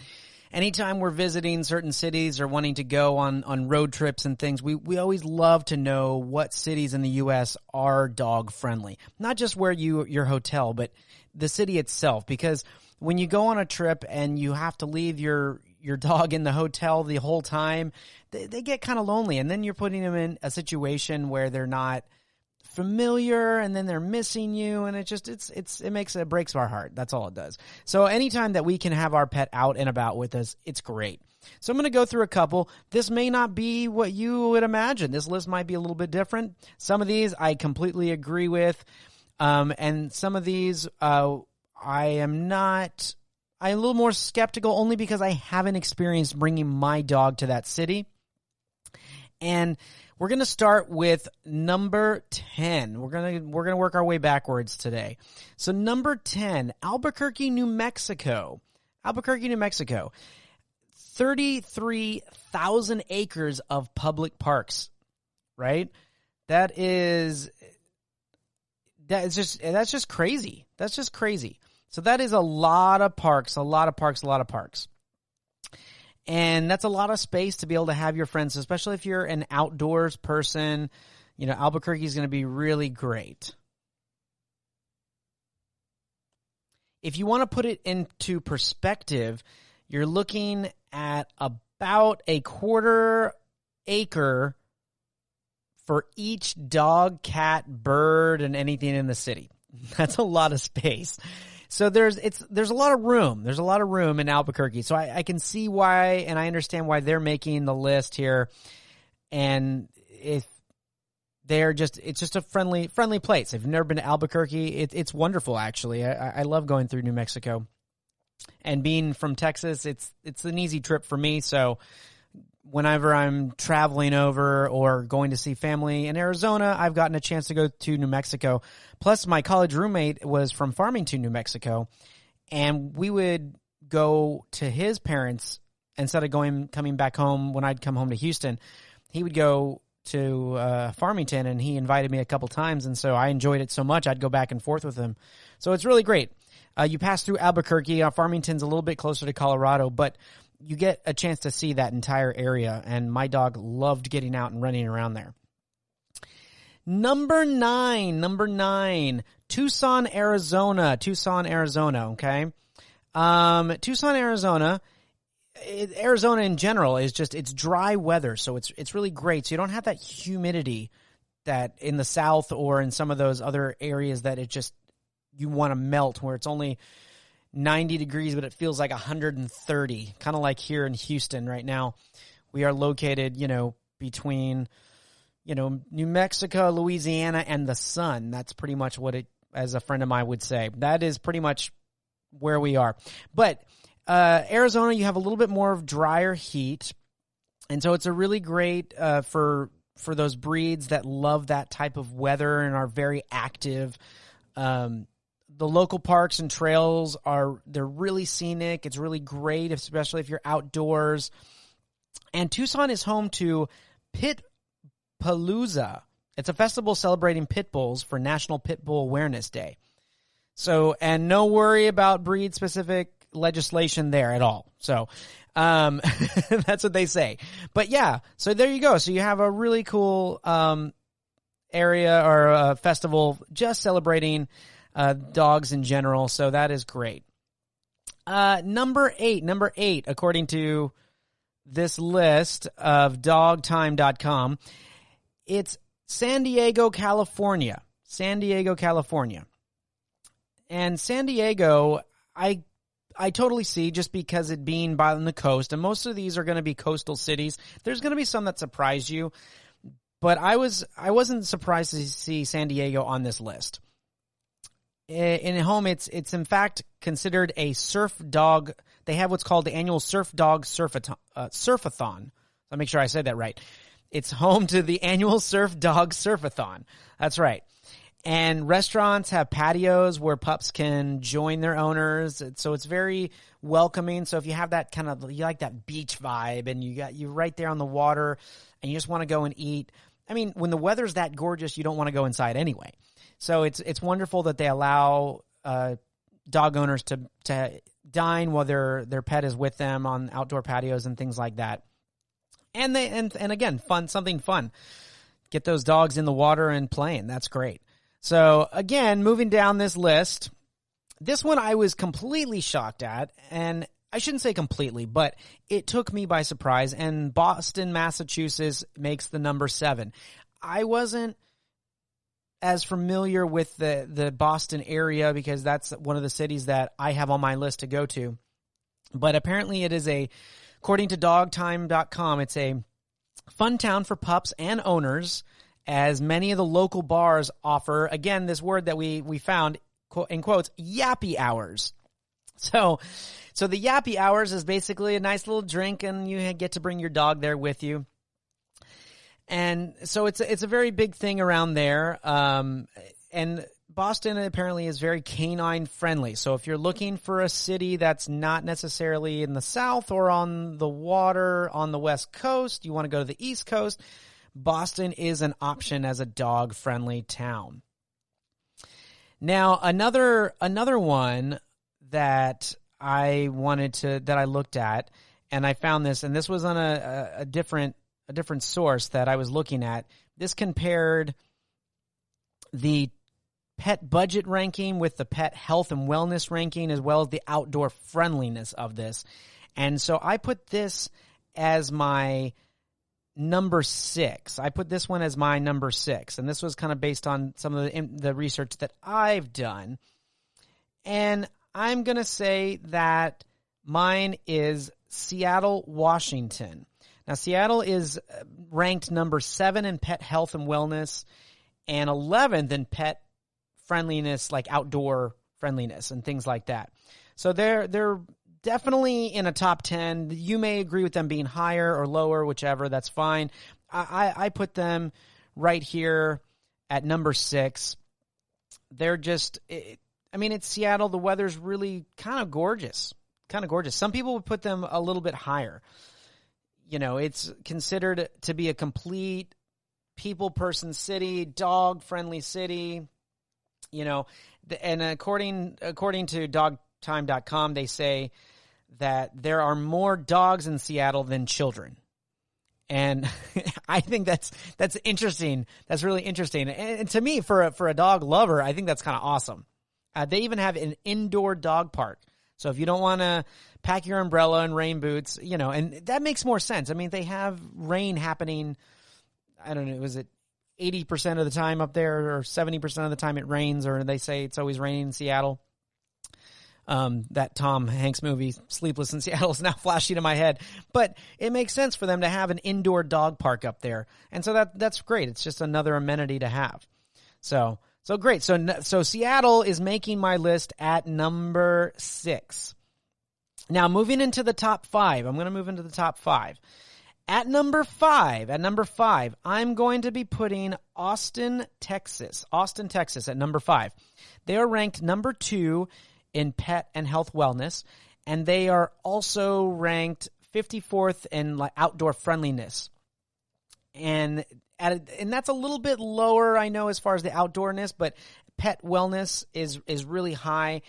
anytime we're visiting certain cities or wanting to go on road trips and things, we always love to know what cities in the U.S. are dog friendly. Not just where your hotel, but the city itself, because when you go on a trip and you have to leave your dog in the hotel the whole time, they get kind of lonely, and then you're putting them in a situation where they're not familiar, and then they're missing you, and it breaks our heart. That's all it does. So anytime that we can have our pet out and about with us, it's great. So I'm going to go through a couple. This may not be what you would imagine. This list might be a little bit different. Some of these I completely agree with, and some of these I'm a little more skeptical only because I haven't experienced bringing my dog to that city. And we're going to start with number 10. We're going to work our way backwards today. So number 10, Albuquerque, New Mexico. Albuquerque, New Mexico. 33,000 acres of public parks, right? That's just crazy. That's just crazy. So that is a lot of parks. And that's a lot of space to be able to have your friends, especially if you're an outdoors person. You know, Albuquerque is going to be really great. If you want to put it into perspective, you're looking at about a quarter acre for each dog, cat, bird, and anything in the city. That's a lot of space. So there's a lot of room. There's a lot of room in Albuquerque. So I can see why, and I understand why they're making the list here. And it's just a friendly place. If you've never been to Albuquerque, it's wonderful actually. I love going through New Mexico. And being from Texas, it's an easy trip for me. So whenever I'm traveling over or going to see family in Arizona, I've gotten a chance to go to New Mexico. Plus, my college roommate was from Farmington, New Mexico, and we would go to his parents instead of coming back home when I'd come home to Houston. He would go to Farmington, and he invited me a couple times, and so I enjoyed it so much I'd go back and forth with him. So it's really great. You pass through Albuquerque. Farmington's a little bit closer to Colorado, but you get a chance to see that entire area, and my dog loved getting out and running around there. Number nine, Tucson, Arizona, okay? Tucson, Arizona, Arizona in general is it's dry weather, so it's really great. So you don't have that humidity that in the south or in some of those other areas that you want to melt, where it's only 90 degrees, but it feels like 130, kind of like here in Houston right now. We are located, between, New Mexico, Louisiana, and the sun. That's pretty much what it, as a friend of mine would say. That is pretty much where we are. But Arizona, you have a little bit more of drier heat, and so it's a really great for for those breeds that love that type of weather and are very active. The local parks and trails they're really scenic. It's really great, especially if you're outdoors. And Tucson is home to Pit Palooza. It's a festival celebrating pit bulls for National Pit Bull Awareness Day. So, and no worry about breed-specific legislation there at all. So, that's what they say. But yeah, so there you go. So you have a really cool area or a festival just celebrating dogs in general. So that is great. Number eight, according to this list of dogtime.com, it's San Diego, California. San Diego, California. And San Diego, I totally see, just because it being by on the coast, and most of these are going to be coastal cities. There's going to be some that surprise you, but I wasn't surprised to see San Diego on this list. In home, it's in fact considered a surf dog. They have what's called the annual Surf Dog Surfathon. I'll make sure I said that right. It's home to the annual Surf Dog Surfathon. That's right. And restaurants have patios where pups can join their owners. So it's very welcoming. So if you have that you like that beach vibe and you're right there on the water and you just want to go and eat. I mean, when the weather's that gorgeous, you don't want to go inside anyway. So it's wonderful that they allow dog owners to dine while their pet is with them on outdoor patios and things like that. And again, something fun. Get those dogs in the water and playing. That's great. So again, moving down this list, this one I was completely shocked at, and I shouldn't say completely, but it took me by surprise, and Boston, Massachusetts makes the number 7. I wasn't as familiar with the Boston area because that's one of the cities that I have on my list to go to. But apparently it is according to dogtime.com, it's a fun town for pups and owners, as many of the local bars offer, again, this word that we found, in quotes, yappy hours. So the yappy hours is basically a nice little drink, and you get to bring your dog there with you. And so it's a very big thing around there. And Boston apparently is very canine friendly. So if you're looking for a city that's not necessarily in the south or on the water on the west coast, you want to go to the east coast, Boston is an option as a dog-friendly town. Now, another one that I looked at, and I found this, and this was on a different source that I was looking at. This compared the pet budget ranking with the pet health and wellness ranking, as well as the outdoor friendliness of this. And so I put this as my number 6. I put this one as my number 6, and this was kind of based on some of the research that I've done. And I'm going to say that mine is Seattle, Washington. Now, Seattle is ranked number 7 in pet health and wellness and 11th in pet friendliness, like outdoor friendliness and things like that. So they're definitely in a top 10. You may agree with them being higher or lower, whichever. That's fine. I put them right here at number 6. They're just, it's Seattle. The weather's really kind of gorgeous. Some people would put them a little bit higher. You know, it's considered to be a complete people-person city, dog-friendly city. You know, and according to dogtime.com, they say that there are more dogs in Seattle than children. And I think that's interesting. That's really interesting. And to me, for a dog lover, I think that's kind of awesome. They even have an indoor dog park. So if you don't want to pack your umbrella and rain boots, you know, and that makes more sense. I mean, they have rain happening, I don't know, was it 80% of the time up there, or 70% of the time it rains, or they say it's always raining in Seattle. That Tom Hanks movie, Sleepless in Seattle, is now flashing in my head. But it makes sense for them to have an indoor dog park up there. And so that's great. It's just another amenity to have. So great. So Seattle is making my list at number 6. Now, moving into the top 5. I'm going to move into the top 5. At number five, I'm going to be putting Austin, Texas at number 5. They are ranked number 2 in pet and health wellness, and they are also ranked 54th in outdoor friendliness. And that's a little bit lower, I know, as far as the outdoorness, but pet wellness is really high.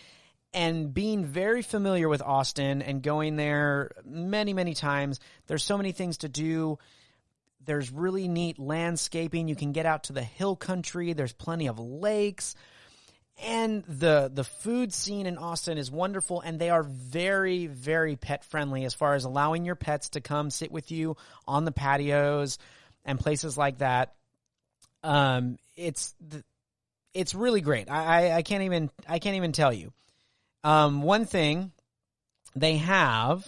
And being very familiar with Austin and going there many, many times, there's so many things to do. There's really neat landscaping. You can get out to the hill country. There's plenty of lakes. And the food scene in Austin is wonderful, and they are very, very pet-friendly as far as allowing your pets to come sit with you on the patios and places like that. It's really great. I can't even tell you. One thing that they have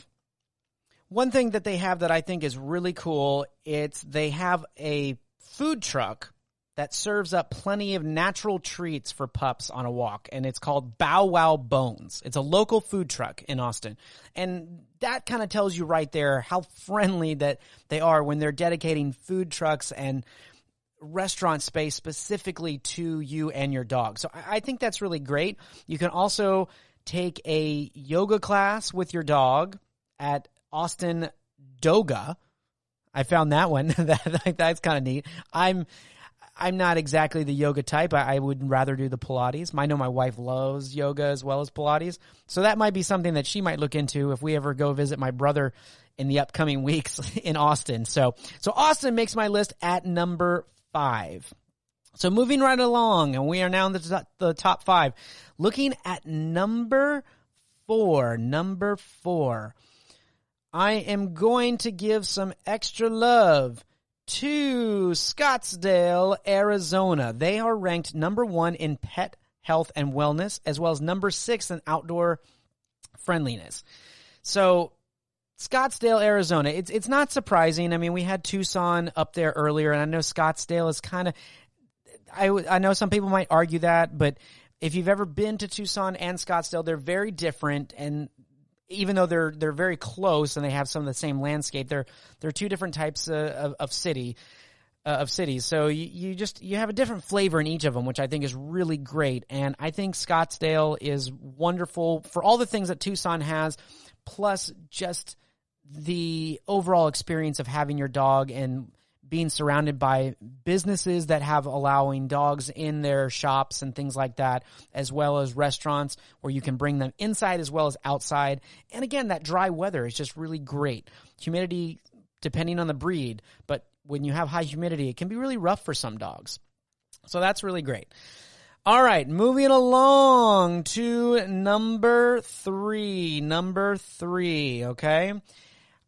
that I think is really cool, they have a food truck that serves up plenty of natural treats for pups on a walk, and it's called Bow Wow Bones. It's a local food truck in Austin, and that kind of tells you right there how friendly that they are when they're dedicating food trucks and restaurant space specifically to you and your dog. So I think that's really great. You can also take a yoga class with your dog at Austin Doga. I found that one. That's kind of neat. I'm not exactly the yoga type. I would rather do the Pilates. I know my wife loves yoga as well as Pilates. So that might be something that she might look into if we ever go visit my brother in the upcoming weeks in Austin. So Austin makes my list at number 5. So moving right along, and we are now in the top 5. Looking at number 4. I am going to give some extra love to Scottsdale, Arizona. They are ranked number 1 in pet health and wellness, as well as number 6 in outdoor friendliness. So Scottsdale, Arizona, it's not surprising. I mean, we had Tucson up there earlier, and I know Scottsdale is kind of, I know some people might argue that, but if you've ever been to Tucson and Scottsdale, they're very different, and even though they're very close and they have some of the same landscape, they're two different types of cities. So you have a different flavor in each of them, which I think is really great. And I think Scottsdale is wonderful for all the things that Tucson has, plus just the overall experience of having your dog and being surrounded by businesses that have allowing dogs in their shops and things like that, as well as restaurants where you can bring them inside as well as outside. And again, that dry weather is just really great. Humidity, depending on the breed, but when you have high humidity, it can be really rough for some dogs. So that's really great. All right, moving along to number 3. Okay?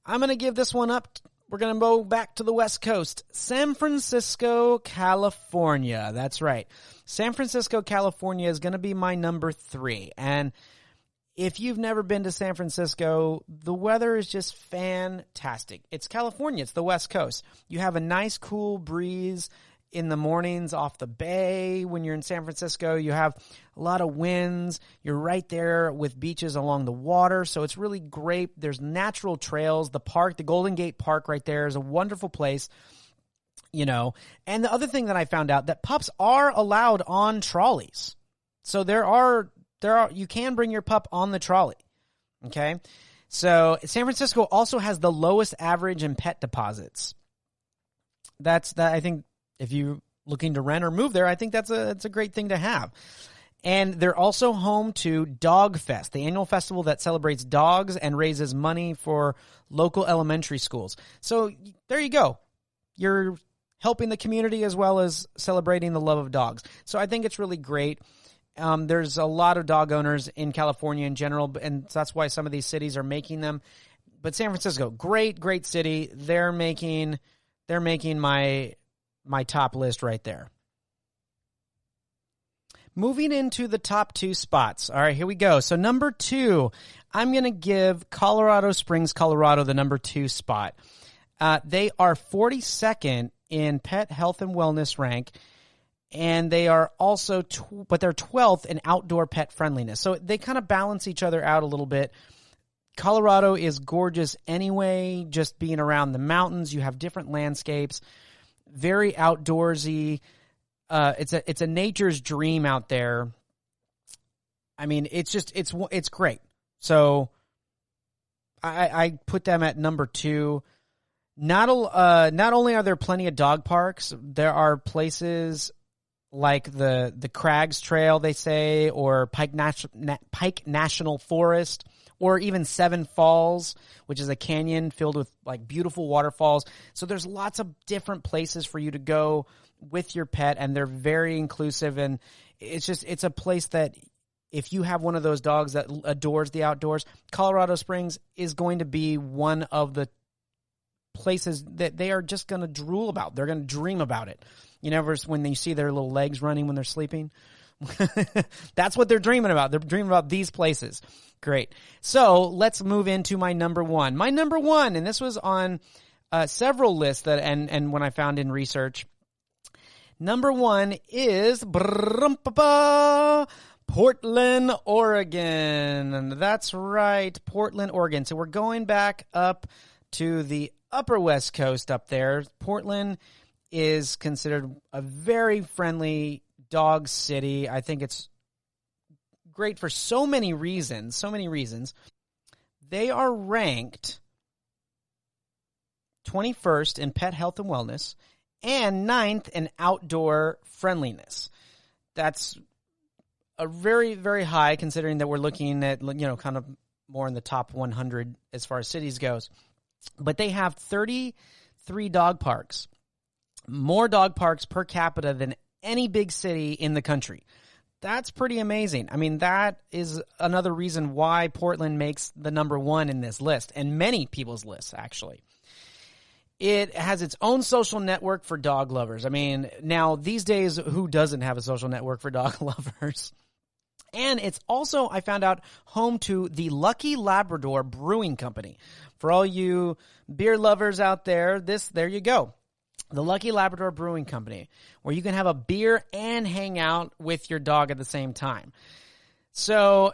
I'm going to give this one up. We're going to go back to the West Coast. San Francisco, California. That's right. San Francisco, California is going to be my number 3. And if you've never been to San Francisco, the weather is just fantastic. It's California. It's the West Coast. You have a nice, cool breeze in the mornings off the bay when you're in San Francisco. You have a lot of winds. You're right there with beaches along the water, so it's really great. There's natural trails. The park, the Golden Gate Park right there is a wonderful place, you know. And the other thing that I found out, that pups are allowed on trolleys. So there are you can bring your pup on the trolley, okay? So San Francisco also has the lowest average in pet deposits. That's that. I think if you're looking to rent or move there, I think that's a great thing to have. And they're also home to Dog Fest, the annual festival that celebrates dogs and raises money for local elementary schools. So there you go. You're helping the community as well as celebrating the love of dogs. So I think it's really great. There's a lot of dog owners in California in general, and that's why some of these cities are making them. But San Francisco, great city. They're making my top list right there. Moving into the top 2 spots. All right, here we go. So number 2, I'm going to give Colorado Springs, Colorado, the number 2 spot. They are 42nd in pet health and wellness rank, and they are also, but they're 12th in outdoor pet friendliness. So they kind of balance each other out a little bit. Colorado is gorgeous anyway, just being around the mountains. You have different landscapes, very outdoorsy. It's a nature's dream out there. I mean, it's great. So I put them at number 2. Not only are there plenty of dog parks, there are places like the Crags Trail, they say, or Pike National Forest, or even Seven Falls, which is a canyon filled with like beautiful waterfalls. So there's lots of different places for you to go with your pet, and they're very inclusive. And it's a place that if you have one of those dogs that adores the outdoors, Colorado Springs is going to be one of the places that they are just going to drool about. They're going to dream about it. You never, when you see their little legs running when they're sleeping, that's what they're dreaming about. They're dreaming about these places. Great. So let's move into my number 1. My number 1, and this was on several lists that, and when I found in research, number 1 is Portland, Oregon. And that's right, Portland, Oregon. So we're going back up to the upper West Coast up there. Portland is considered a very friendly dog city. I think it's great for so many reasons. They are ranked 21st in pet health and wellness and 9th in outdoor friendliness. That's a very, very high, considering that we're looking at, kind of more in the top 100 as far as cities goes. But they have 33 dog parks, more dog parks per capita than any big city in the country. That's pretty amazing. I mean, that is another reason why Portland makes the number 1 in this list, and many people's lists, actually. It has its own social network for dog lovers. I mean, now these days, who doesn't have a social network for dog lovers? And it's also, I found out, home to the Lucky Labrador Brewing Company. For all you beer lovers out there, there you go. The Lucky Labrador Brewing Company, where you can have a beer and hang out with your dog at the same time. So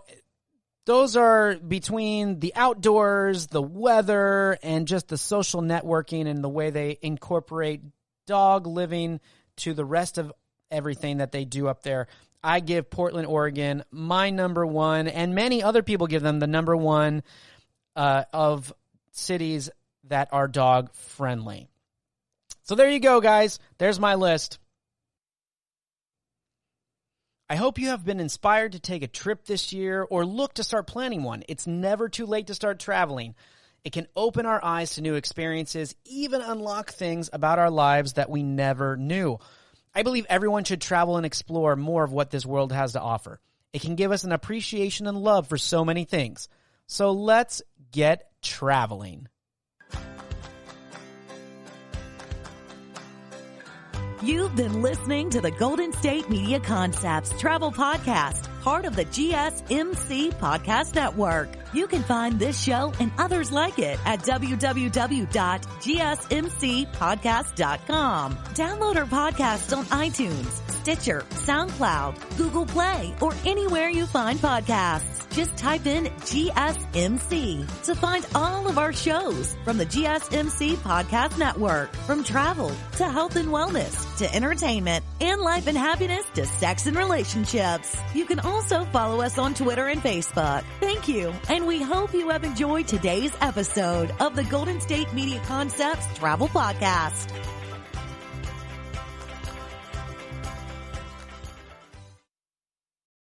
those are between the outdoors, the weather, and just the social networking and the way they incorporate dog living to the rest of everything that they do up there. I give Portland, Oregon, my number 1, and many other people give them the number 1 of cities that are dog friendly. So there you go, guys. There's my list. I hope you have been inspired to take a trip this year or look to start planning one. It's never too late to start traveling. It can open our eyes to new experiences, even unlock things about our lives that we never knew. I believe everyone should travel and explore more of what this world has to offer. It can give us an appreciation and love for so many things. So let's get traveling. You've been listening to the Golden State Media Concepts Travel Podcast, part of the GSMC Podcast Network. You can find this show and others like it at www.gsmcpodcast.com. Download our podcast on iTunes, Stitcher, SoundCloud, Google Play, or anywhere you find podcasts. Just type in GSMC to find all of our shows from the GSMC Podcast Network. From travel to health and wellness to entertainment and life and happiness to sex and relationships. You can also follow us on Twitter and Facebook. Thank you, and we hope you have enjoyed today's episode of the Golden State Media Concepts Travel Podcast.